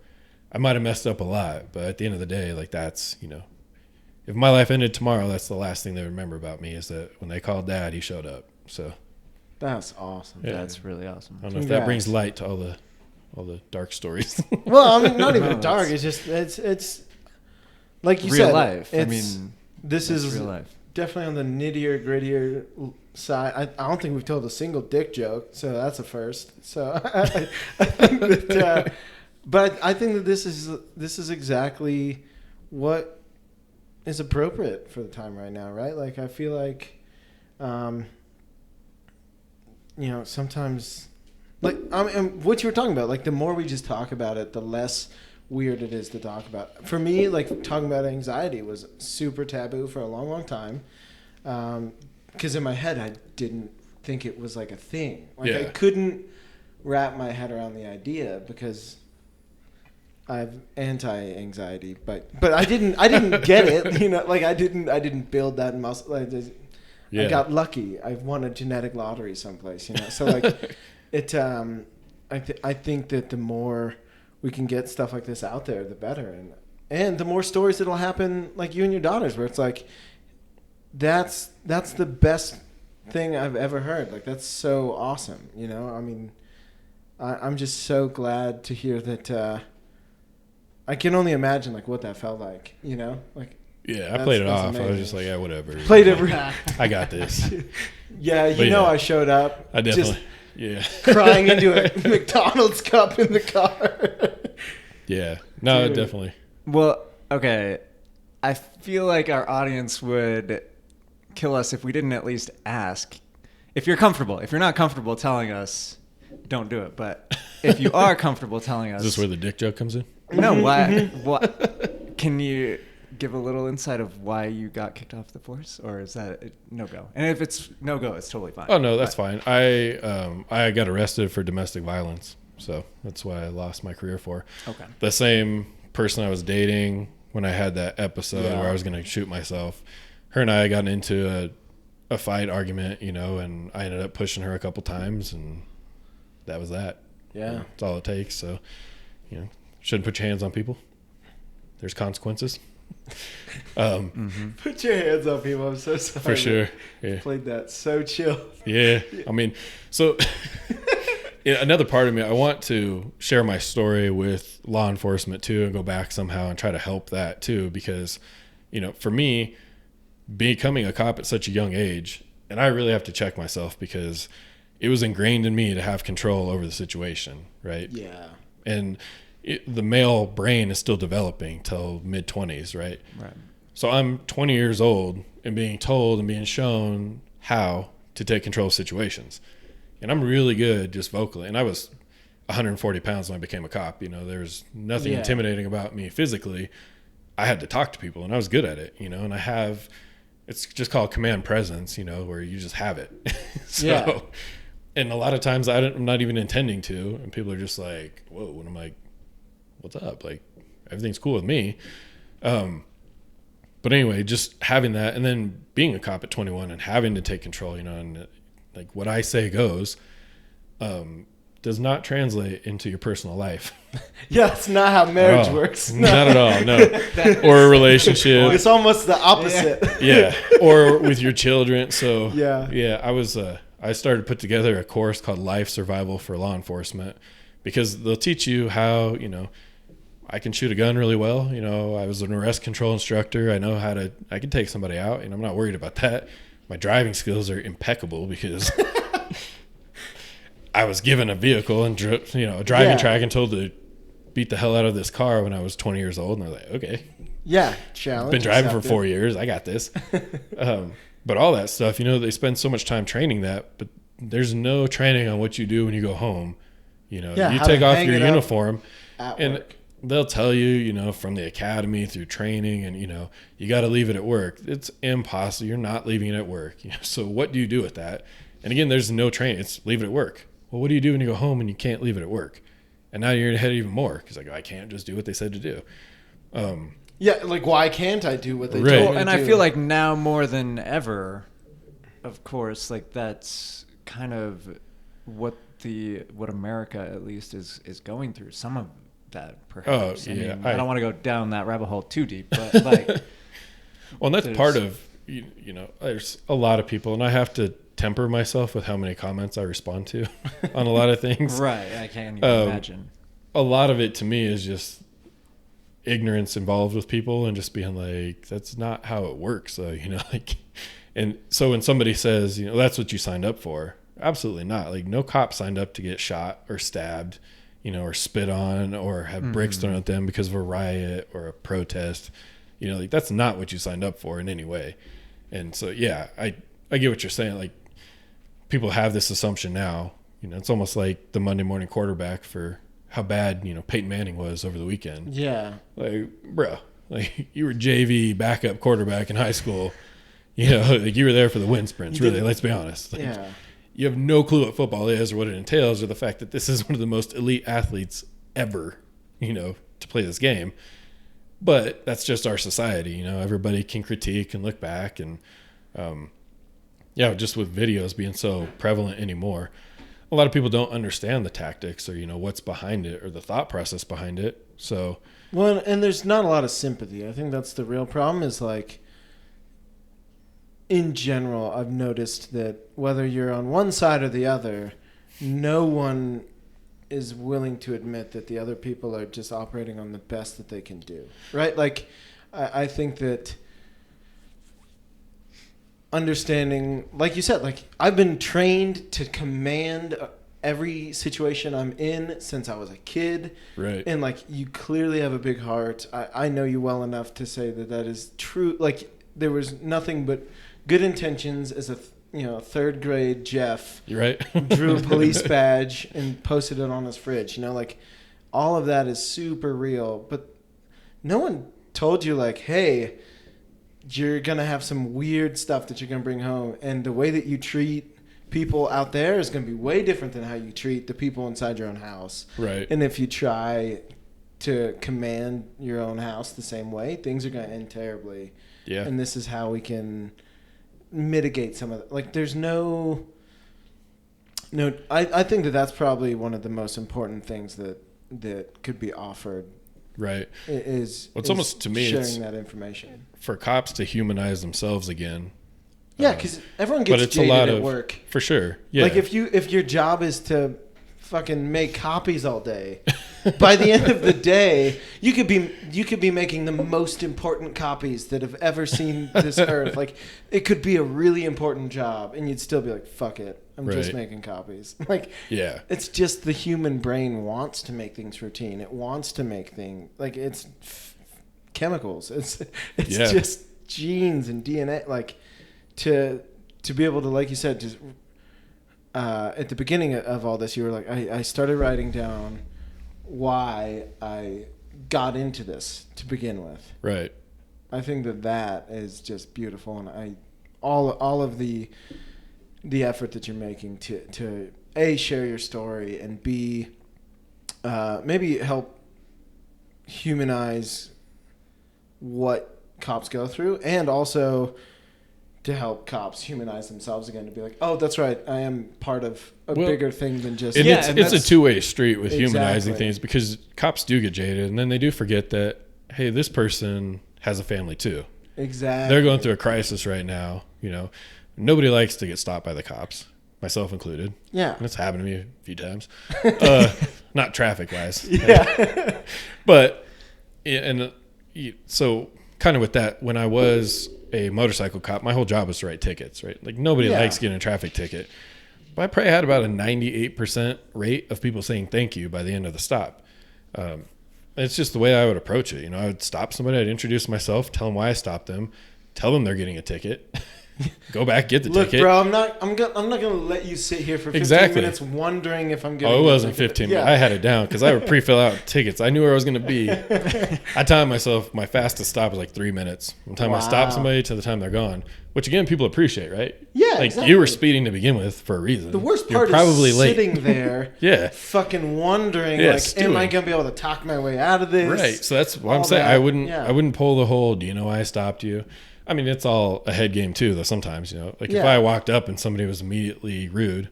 I might have messed up a lot, but at the end of the day, that's if my life ended tomorrow, that's the last thing they remember about me is that when they called Dad, he showed up. So that's awesome. Yeah. That's really awesome. I don't know if that brings light to all the dark stories. Well, I mean, not even dark. It's just it's like you real said. Life. This is real life. Definitely on the nittier, grittier side. I don't think we've told a single dick joke, so that's a first. So I think that, but I think that this is exactly what is appropriate for the time right now, right? I feel like, sometimes Like, I mean, what you were talking about, like, the more we just talk about it, the less weird it is to talk about. For me, like, talking about anxiety was super taboo for a long, long time. Because in my head, I didn't think it was, like, a thing. Like, I couldn't wrap my head around the idea because I've anti-anxiety, but I didn't get it, you know, like, I didn't build that muscle. Like, I got lucky. I won a genetic lottery someplace, you know. So, like, I think that the more we can get stuff like this out there, the better, and the more stories that'll happen, like you and your daughters, where it's like, that's the best thing I've ever heard. Like, that's so awesome, you know. I mean, I'm just so glad to hear that. I can only imagine like what that felt like, you know, like. Yeah, I played it off. Amazing. I was just like, yeah, whatever. Played it. I got this. Yeah, you know, I showed up. I definitely. Yeah. Crying into a McDonald's cup in the car. Yeah. No, Dude. definitely. Well, okay. I feel like our audience would kill us if we didn't at least ask. If you're comfortable. If you're not comfortable telling us, don't do it. But if you are comfortable telling us. Is this where the dick joke comes in? No, why? What? Can you give a little insight of why you got kicked off the force, or is that no go? And if it's no go, it's totally fine. Oh no, that's fine. I got arrested for domestic violence, so that's why I lost my career for. Okay. The same person I was dating when I had that episode where I was going to shoot myself. Her and I got into a fight argument, you know, and I ended up pushing her a couple times, and that was that. Yeah, that's all it takes. So, you know, shouldn't put your hands on people. There's consequences. Put your hands up, people. I'm so sorry. For sure. Yeah. Played that so chill. Yeah. I mean, so another part of me, I want to share my story with law enforcement too, and go back somehow and try to help that too, because, you know, for me, becoming a cop at such a young age, and I really have to check myself because it was ingrained in me to have control over the situation, right? Yeah. And the male brain is still developing till mid-20s, right? Right. So I'm 20 years old and being told and being shown how to take control of situations. And I'm really good just vocally. And I was 140 pounds when I became a cop. You know, there's nothing intimidating about me physically. I had to talk to people, and I was good at it, you know, and it's just called command presence, you know, where you just have it. So, and a lot of times I'm not even intending to, and people are just like, whoa, and I'm like, what's up? Like, everything's cool with me. But anyway, just having that, and then being a cop at 21 and having to take control, you know, and like what I say goes, does not translate into your personal life. Yeah, it's not how marriage works. No. Not at all, no. Or a relationship. It's almost the opposite. Yeah. Or with your children. So yeah, I started to put together a course called Life Survival for Law Enforcement, because they'll teach you how, you know, I can shoot a gun really well. You know, I was an arrest control instructor. I know I can take somebody out, and I'm not worried about that. My driving skills are impeccable because I was given a vehicle and a driving track and told to beat the hell out of this car when I was 20 years old. And I was like, okay. Yeah, challenge. Been driving for 4 years. I got this. But all that stuff, you know, they spend so much time training that, but there's no training on what you do when you go home. You know, you take off your uniform and work. They'll tell you, you know, from the academy through training, and, you know, you got to leave it at work. It's impossible. You're not leaving it at work. You know, so what do you do with that? And again, there's no training. It's leave it at work. Well, what do you do when you go home and you can't leave it at work? And now you're ahead even more because like, I can't just do what they said to do. Yeah, like, why can't I do what they Right. told me Well, and to I do? feel like now more than ever, of course, like that's kind of what America at least is going through. Some of that, perhaps. Oh, yeah. I don't want to go down that rabbit hole too deep, but like, well, and that's part of, you know, there's a lot of people, and I have to temper myself with how many comments I respond to on a lot of things. Right. I can't even imagine. A lot of it to me is just ignorance involved with people and just being like, that's not how it works. So, you know, like, and so when somebody says, you know, that's what you signed up for, absolutely not. Like, no cop signed up to get shot or stabbed, you know, or spit on or have bricks thrown at them because of a riot or a protest. You know, like, that's not what you signed up for in any way. And so, yeah, I get what you're saying. Like, people have this assumption now, You know, it's almost like the Monday morning quarterback for how bad, you know, Peyton Manning was over the weekend. Yeah. Like, bro, like you were JV backup quarterback in high school. You know, like you were there for the wind sprints, really, let's be honest. Like, Yeah. you have no clue what football is or what it entails or the fact that this is one of the most elite athletes ever, you know, to play this game. But that's just our society, you know. Everybody can critique and look back, and just with videos being so prevalent anymore, a lot of people don't understand the tactics or, you know, what's behind it or the thought process behind it. So, well, and there's not a lot of sympathy. I think that's the real problem. Is like, in general, I've noticed that whether you're on one side or the other, no one is willing to admit that the other people are just operating on the best that they can do. Right? Like, I think that understanding, like you said, like I've been trained to command every situation I'm in since I was a kid. right. And like, you clearly have a big heart. I know you well enough to say that that is true. Like, there was nothing but good intentions as a third grade Jeff. You're right. Drew a police badge and posted it on his fridge. You know, like, all of that is super real. But no one told you, like, hey, you're going to have some weird stuff that you're going to bring home. And the way that you treat people out there is going to be way different than how you treat the people inside your own house. Right. And if you try to command your own house the same way, things are going to end terribly. Yeah. And this is how we can mitigate some of it. Like, there's no I think that that's probably one of the most important things that could be offered. Right. Is Well, it's almost, to me, sharing it's that information. for cops to humanize themselves again. Yeah, because everyone But gets it's a jaded lot at of work. For sure. Yeah. Like, if your job is to fucking make copies all day, by the end of the day, you could be making the most important copies that have ever seen this earth. Like, it could be a really important job, and you'd still be like, "Fuck it, I'm just Right. making copies." Like, Yeah. it's just the human brain wants to make things routine. It wants to make things like it's chemicals. It's Yeah. just genes and DNA. Like, to be able to, like you said, just at the beginning of all this, you were like, I started writing down why I got into this to begin with. Right. I think that is just beautiful, and all of the effort that you're making to A, share your story, and B, maybe help humanize what cops go through, and also to help cops humanize themselves again, to be like, oh, that's right, I am part of a bigger thing than just... And Yeah, and it's a that's- two-way street with humanizing Exactly. things, because cops do get jaded, and then they do forget that, hey, this person has a family too. Exactly. They're going through a crisis right now. You know, nobody likes to get stopped by the cops, myself included. Yeah. And it's happened to me a few times. Not traffic-wise. Yeah. But, so kind of with that, when I was a motorcycle cop, my whole job was to write tickets, right? Like, nobody Yeah. likes getting a traffic ticket. But I probably had about a 98% rate of people saying thank you by the end of the stop. It's just the way I would approach it. You know, I would stop somebody, I'd introduce myself, tell them why I stopped them, tell them they're getting a ticket, go back, get the Look, ticket. bro, I'm not gonna let you sit here for 15 Exactly. minutes wondering if I'm getting... Oh, it a wasn't ticket. 15 Yeah. minutes. I had it down because I would pre-fill out tickets. I knew where I was going to be. I timed myself. My fastest stop was like 3 minutes. From the time I stop Wow. somebody to the time they're gone, which again, people appreciate, right? Yeah, like exactly. you were speeding to begin with for a reason. The worst You're part probably is late. sitting there Yeah. fucking wondering, Yeah, like, stewing. am I going to be able to talk my way out of this? Right. So that's what I'm All saying. that, I wouldn't. yeah. I wouldn't pull the whole. Do you know why I stopped you? I mean, it's all a head game too. Though sometimes, you know, like if Yeah. I walked up and somebody was immediately rude,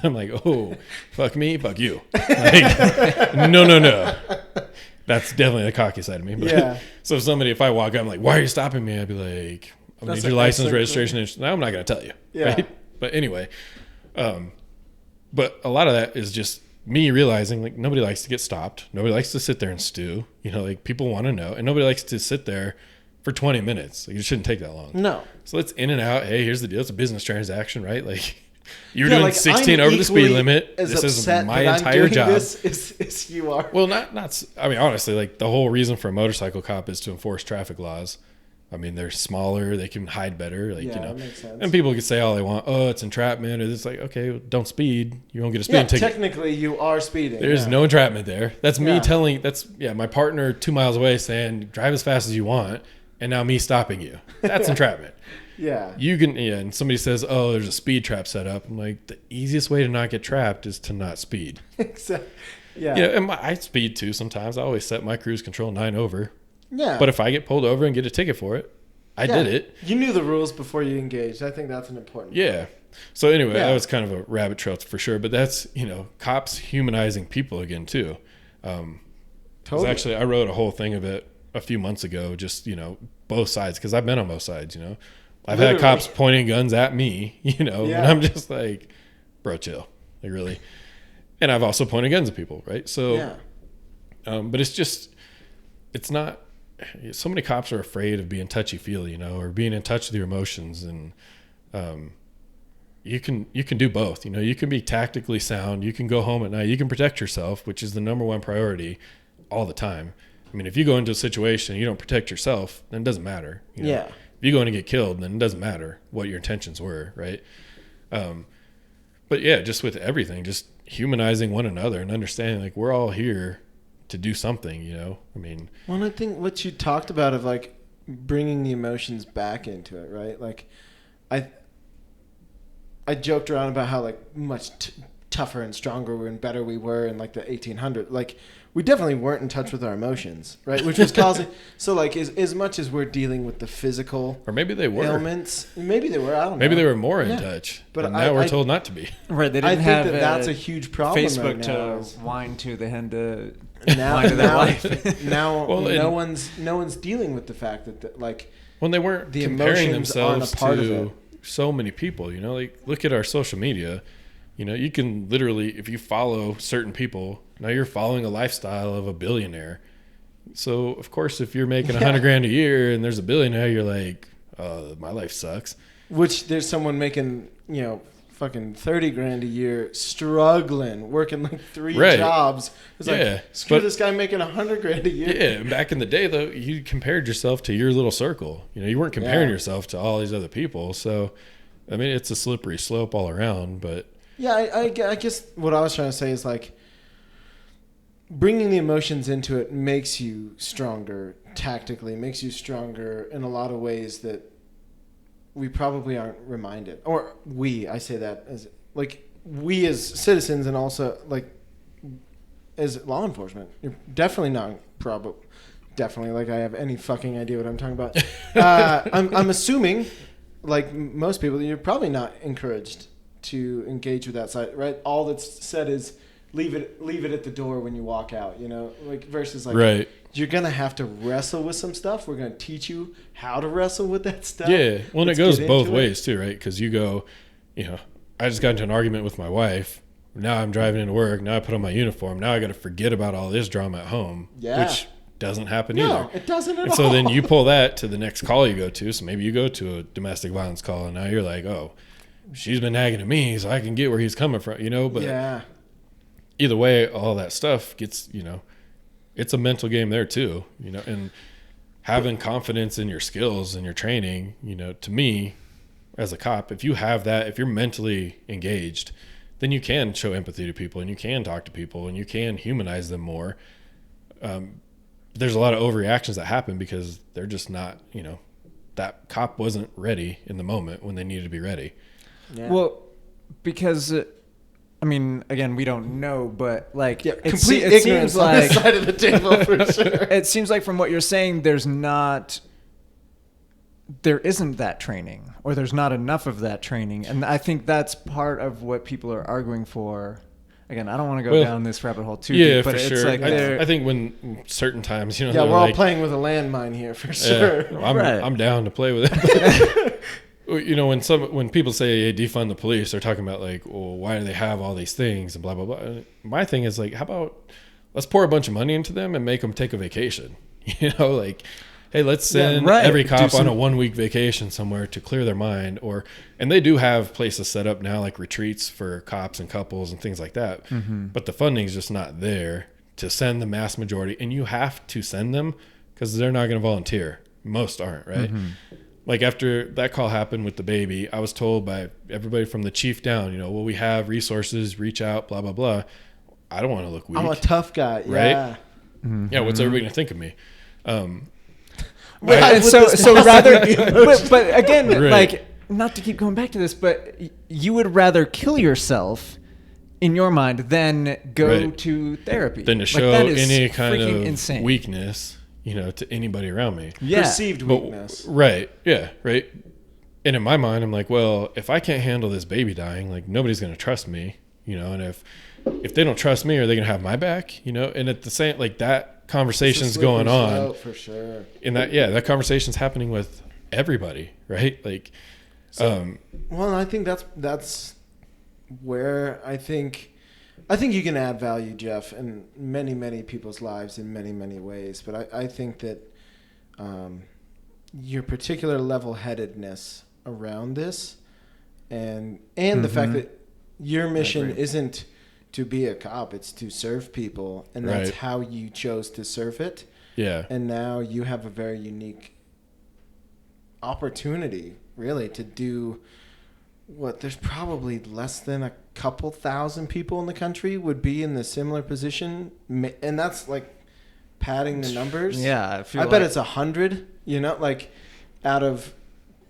I'm like, oh, fuck me, fuck you. Like, no. That's definitely the cocky side of me. But, Yeah. So if I walk up, I'm like, why are you stopping me? I'd be like, I That's need your a- license, that's a- registration. Now I'm not going to tell you. Yeah. Right. But anyway, but a lot of that is just me realizing, like, nobody likes to get stopped. Nobody likes to sit there and stew. You know, like, people want to know, and nobody likes to sit there for 20 minutes. Like, it shouldn't take that long. No. So let's in and out. Hey, here's the deal. It's a business transaction, right? Like, you're Yeah, doing like, 16 I'm over the speed equally limit. as This is upset my that I'm entire doing job. This as you are. Well, not. I mean, honestly, like, the whole reason for a motorcycle cop is to enforce traffic laws. I mean, they're smaller, they can hide better, like, Yeah, you know. that makes sense. And people can say all they want, oh, it's entrapment, or it's like, okay, well, don't speed, you won't get a speeding Yeah, ticket. technically you are speeding. There's yeah. no entrapment there. That's me Yeah. telling, my partner 2 miles away saying, drive as fast as you want, and now me stopping you. That's entrapment. Yeah. You can, and somebody says, oh, there's a speed trap set up. I'm like, the easiest way to not get trapped is to not speed. Exactly. Yeah. Yeah, and I speed too sometimes. I always set my cruise control 9 over. Yeah. But if I get pulled over and get a ticket for it, I Yeah. did it. You knew the rules before you engaged. I think that's an important Yeah. So anyway, Yeah. that was kind of a rabbit trail for sure. But that's, cops humanizing people again too. Totally. Actually, I wrote a whole thing of it a few months ago, just, both sides, because I've been on both sides, I've Literally. had cops pointing guns at me, and Yeah. I'm just like, bro, chill. Like, really. And I've also pointed guns at people, right? So, Yeah. but it's not, so many cops are afraid of being touchy-feely, or being in touch with your emotions. And you can do both. You can be tactically sound. You can go home at night. You can protect yourself, which is the number one priority all the time. I mean, if you go into a situation and you don't protect yourself, then it doesn't matter. Yeah. If you go in and get killed, then it doesn't matter what your intentions were, right? But yeah, just with everything, just humanizing one another and understanding, like, we're all here to do something, I mean, Well, I think what you talked about of like bringing the emotions back into it, right? Like, I joked around about how like much tougher and stronger and better we were in like the 1800s. Like, we definitely weren't in touch with our emotions, right? Which was causing so like as much as we're dealing with the physical or maybe they were. ailments, maybe they were. I don't know. Maybe they were more in Yeah. touch, But but now we're I- told not to be. Right. They I didn't think have that's a huge problem Facebook right now. to whine to. They had to Now, whine to their now, wife. now Well, no one's dealing with the fact that like When they weren't the comparing emotions aren't themselves a part of to it. so many people, like, look at our social media. You can literally, if you follow certain people, now you're following a lifestyle of a billionaire. So of course, if you're making $100 grand a year and there's a billionaire, you're like, my life sucks. Which there's someone making, fucking 30 grand a year, struggling, working like 3 Right. jobs. It's Yeah, like, screw but- this guy making 100 grand a year. Yeah, back in the day though, you compared yourself to your little circle. You weren't comparing Yeah. yourself to all these other people. So, I mean, it's a slippery slope all around. But Yeah, I guess what I was trying to say is like bringing the emotions into it makes you stronger tactically, makes you stronger in a lot of ways that we probably aren't reminded. Or I say that as like we as citizens and also like as law enforcement. You're definitely not definitely like I have any fucking idea what I'm talking about. I'm assuming like most people you're probably not encouraged to engage with that side, right? All that's said is leave it at the door when you walk out, like versus like right. you're gonna have to wrestle with some stuff. We're gonna teach how to wrestle with that stuff. Yeah, well, and it Let's goes get both into it. ways too, right? Because you go, I just got into an argument with my wife. Now I'm driving into work. Now I put on my uniform. Now I got to forget about all this drama at home, Yeah. which doesn't happen No, either. it doesn't at And all. so then you pull that to the next call you go to. So maybe you go to a domestic violence call, and now you're like, oh, she's been nagging at me, so I can get where he's coming from, But yeah, either way, all that stuff gets, it's a mental game there too, and having confidence in your skills and your training, to me as a cop, if you have that, if you're mentally engaged, then you can show empathy to people and you can talk to people and you can humanize them more. There's a lot of overreactions that happen because they're just not, that cop wasn't ready in the moment when they needed to be ready. yeah. Well, because I mean, again, we don't know, but like, yeah, it complete it ignorance seems on like the side of the table for sure. it seems like from what you're saying, there isn't that training, or there's not enough of that training, and I think that's part of what people are arguing for. Again, I don't want to go down this rabbit hole too deep, but for it's sure. like I think when certain times, Yeah, they're we're all like, playing with a landmine here for sure. yeah, I'm, Right. I'm down to play with it. When people say, hey, defund the police, they're talking about like, well, why do they have all these things and blah, blah, blah. My thing is like, how about let's pour a bunch of money into them and make them take a vacation? Like, hey, let's send right. every Do cop on some- a 1 week vacation somewhere to clear their mind. And they do have places set up now, like retreats for cops and couples and things like that. Mm-hmm. But the funding is just not there to send the mass majority. And you have to send them because they're not going to volunteer. Most aren't, right? Like after that call happened with the baby, I was told by everybody from the chief down, well, we have resources, reach out, blah, blah, blah. I don't want to look weak. I'm a tough guy. Right? Yeah. Yeah. What's everybody going to think of me? Right. And so rather, but again, Right. like, not to keep going back to this, but you would rather kill yourself in your mind than go Right. to therapy. Than to Like, show that is any kind freaking of insane. weakness, to anybody around me. Yeah. Perceived But- weakness. Right. Yeah. Right. And in my mind, I'm like, well, if I can't handle this baby dying, like nobody's going to trust me, and if they don't trust me, are they going to have my back? And at the same, like that conversation's going on. For sure. And that conversation's happening with everybody. Right. Like, Well, I think that's where I think you can add value, Jeff, in many, many people's lives in many, many ways. But I think that your particular level-headedness around this and the fact that your mission isn't to be a cop, it's to serve people, and that's Right. how you chose to serve it. yeah. And now you have a very unique opportunity, really, to do what there's probably less than a couple thousand people in the country would be in the similar position. And that's like padding the numbers. Yeah. I bet it's 100, like out of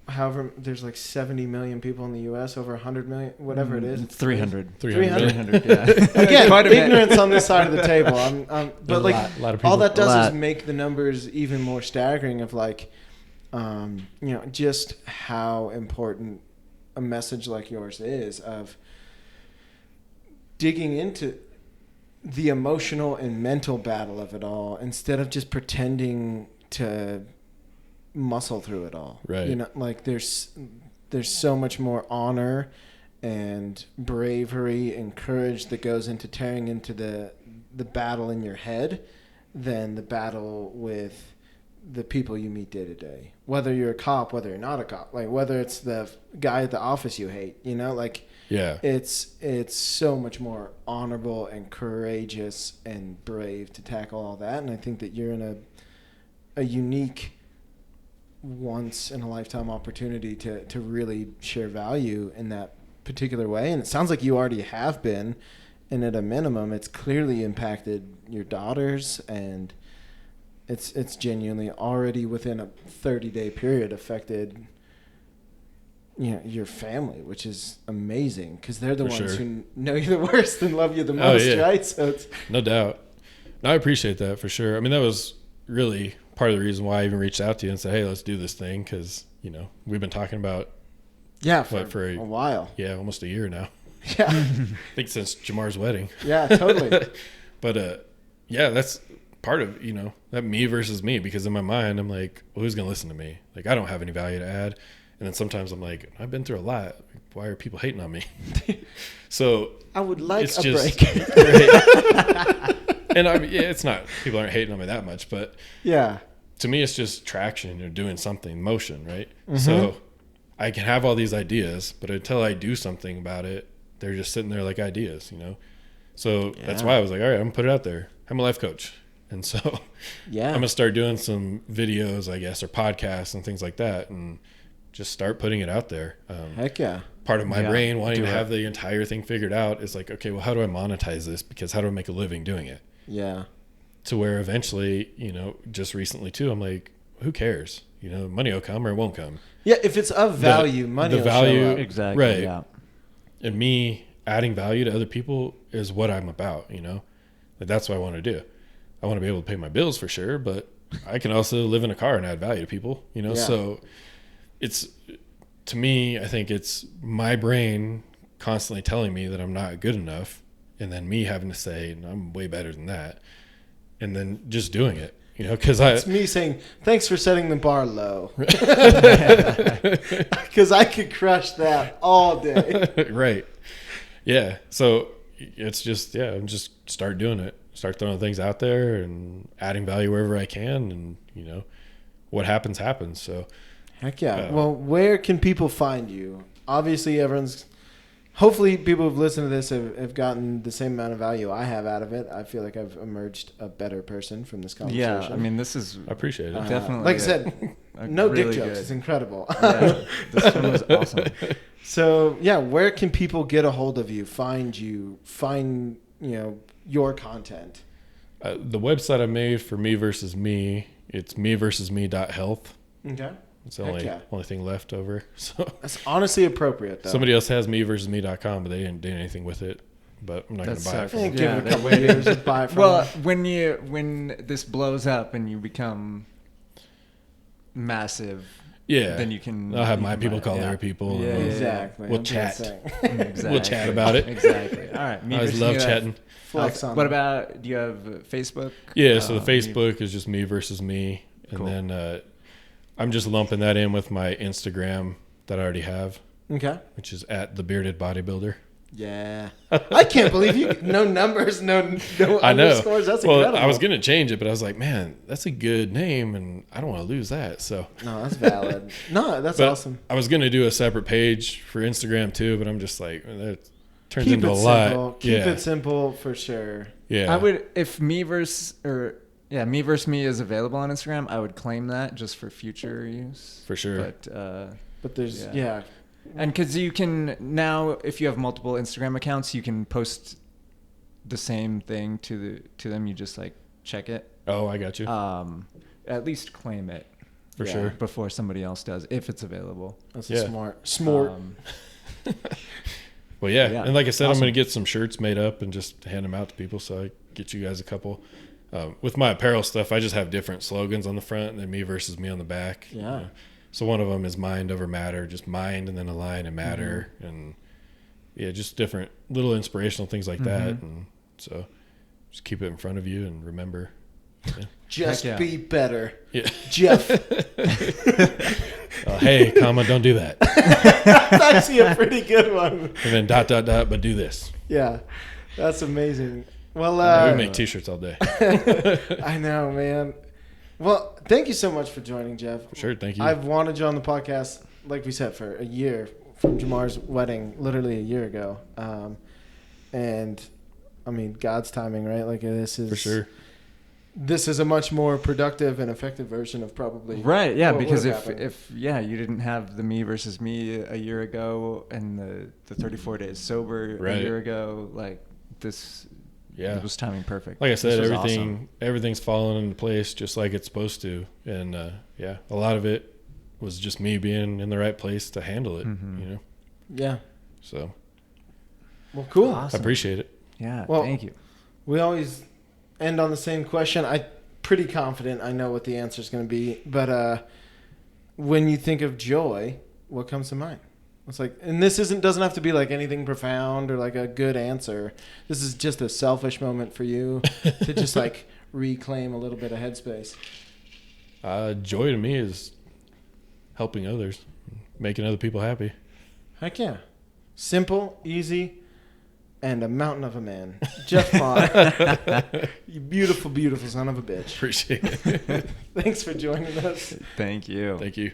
however, there's like 70 million people in the U.S., over 100 million, whatever it is. It's 300. 300. Yeah. Again, Quite a bit. ignorance on this side of the table. But like a lot of people. all that does lot. is make the numbers even more staggering of like, just how important a message like yours is of digging into the emotional and mental battle of it all instead of just pretending to muscle through it all. Right. Like there's so much more honor and bravery and courage that goes into tearing into the battle in your head than the battle with the people you meet day to day. Whether you're a cop, whether you're not a cop, like whether it's the guy at the office you hate, like Yeah. it's so much more honorable and courageous and brave to tackle all that. And I think that you're in a unique once in a lifetime opportunity to really share value in that particular way. And it sounds like you already have been, and at a minimum, it's clearly impacted your daughters, and it's genuinely already within a 30-day period affected your family, which is amazing because they're the For ones sure. who know you the worst and love you the most, yeah. right? So it's No doubt. No, I appreciate that for sure. I mean, that was really part of the reason why I even reached out to you and said, hey, let's do this thing. Cause we've been talking about, for a while. almost a year now. Yeah. I think since Jamar's wedding. Yeah, totally. But, that's part of, that me versus me, because in my mind, I'm like, well, who's going to listen to me? Like, I don't have any value to add. And then sometimes I'm like, I've been through a lot. Why are people hating on me? So I would like it's a just, break. Right. And I mean, it's not, people aren't hating on me that much, but Yeah. to me, it's just traction or doing something, motion, right? Mm-hmm. So I can have all these ideas, but until I do something about it, they're just sitting there like ideas, So that's why I was like, all right, I'm going to put it out there. I'm a life coach. And so Yeah. I'm going to start doing some videos, I guess, or podcasts and things like that, and just start putting it out there. Heck yeah. Part of my brain wanting do to it. have the entire thing figured out is like, okay, well, how do I monetize this? Because how do I make a living doing it? Yeah. To where eventually, just recently too, I'm like, who cares? Money will come or it won't come. Yeah, if it's of value, money will show up. Exactly. Right. Yeah. And me adding value to other people is what I'm about, Like that's what I want to do. I want to be able to pay my bills for sure, but I can also live in a car and add value to people, Yeah. So it's, to me, I think it's my brain constantly telling me that I'm not good enough, and then me having to say I'm way better than that, and then just doing it, because It's me saying, thanks for setting the bar low. Because I could crush that all day. right, yeah. So it's just I'm just start doing it, start throwing things out there and adding value wherever I can, and what happens. So Heck yeah. Well, where can people find you? Obviously, everyone's hopefully people who've listened to this have gotten the same amount of value I have out of it. I feel like I've emerged a better person from this conversation. Yeah, I mean, this is I appreciate it. definitely like I said, no really dick jokes. good. It's incredible. Yeah, this one was awesome. So yeah, where can people get a hold of you, find your content? The website I made for Me Versus Me, it's meversusme.health. Okay. It's the Heck only yeah. only thing left over. So That's honestly appropriate, though. somebody else has meversusme.com, but they didn't do anything with it. But I'm not going That to buy it. sucks. From Yeah, them. give Yeah, it a couple that- of years to buy from Well, them. when this blows up and you become massive, Yeah. then you can. I'll have you my can people buy it. call Yeah. their people. Yeah, and yeah, Exactly. We'll I'm chat. just saying. Exactly. We'll chat about it. Exactly. All right. I always love chatting. Flex on What it. about? Do you have Facebook? Yeah, so the You- Facebook is just Me Versus Me. And Cool. then I'm just lumping that in with my Instagram that I already have, Okay. which is at The Bearded Bodybuilder. Yeah. I can't believe you. No numbers, no I know. underscores. That's Well, incredible. I was going to change it, but I was like, man, that's a good name, and I don't want to lose that. So, No, that's valid. No, that's but awesome. I was going to do a separate page for Instagram too, but I'm just like, that turns Keep into it a simple. lot. Keep yeah. it simple for sure. Yeah. I would if Me Versus Me is available on Instagram. I would claim that just for future use. For sure. But there's, Yeah. yeah. And because you can now, if you have multiple Instagram accounts, you can post the same thing to them. You just like check it. Oh, I got you. At least claim it For yeah. sure. before somebody else does, if it's available. That's Yeah. smart. Well, yeah. Yeah. And like I said, I'm Awesome. going to get some shirts made up and just hand them out to people. So I get you guys a couple. With my apparel stuff, I just have different slogans on the front and then Me Versus Me on the back. Yeah. So one of them is mind over matter, just mind and then a line and matter. Mm-hmm. And yeah, just different little inspirational things like that. Mhm. And so just keep it in front of you and remember. Yeah. Just Heck yeah. be better. Yeah. Jeff. Hey, comma, don't do that. That's actually a pretty good one. And then ... but do this. Yeah. That's amazing. Well, We make t-shirts all day. I know, man. Well, thank you so much for joining, Jeff. For sure. Thank you. I've wanted you on the podcast, like we said, for a year, from Jamar's wedding, literally a year ago. And I mean, God's timing, right? Like this is For sure. This is a much more productive and effective version of probably Right, yeah, what because would've happened. if you didn't have the Me Versus Me a year ago and the 34 days sober Right. a year ago, like this, Yeah. it was timing perfect. Like I said, This was awesome. everything's falling into place just like it's supposed to. And yeah, a lot of it was just me being in the right place to handle it, Mhm. you know? Yeah. So Well, cool. Awesome. I appreciate it. Yeah, Well, thank you. We always end on the same question. I'm pretty confident I know what the answer is going to be. But when you think of joy, what comes to mind? It's like, and this doesn't have to be like anything profound or like a good answer. This is just a selfish moment for you to just like reclaim a little bit of headspace. Joy to me is helping others, making other people happy. Heck yeah. Simple, easy, and a mountain of a man. Jeff Marr. You beautiful, beautiful son of a bitch. Appreciate it. Thanks for joining us. Thank you. Thank you.